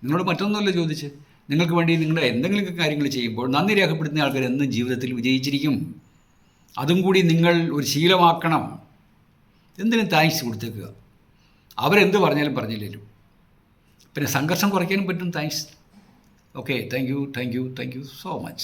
നിങ്ങളോട് മറ്റൊന്നുമല്ല ചോദിച്ച്, നിങ്ങൾക്ക് വേണ്ടി നിങ്ങളുടെ എന്തെങ്കിലും കാര്യങ്ങൾ ചെയ്യുമ്പോൾ നന്ദി രേഖപ്പെടുത്തുന്ന ആൾക്കാർ എന്നും ജീവിതത്തിൽ വിജയിച്ചിരിക്കും. അതും കൂടി നിങ്ങൾ ഒരു ശീലമാക്കണം. എന്തിനും താങ്ക്സ് കൊടുത്തേക്കുക. അവരെന്ത് പറഞ്ഞാലും പറഞ്ഞില്ലേലും. പിന്നെ സംഘർഷം കുറയ്ക്കാനും പറ്റും. Thanks. Okay, thank you so much.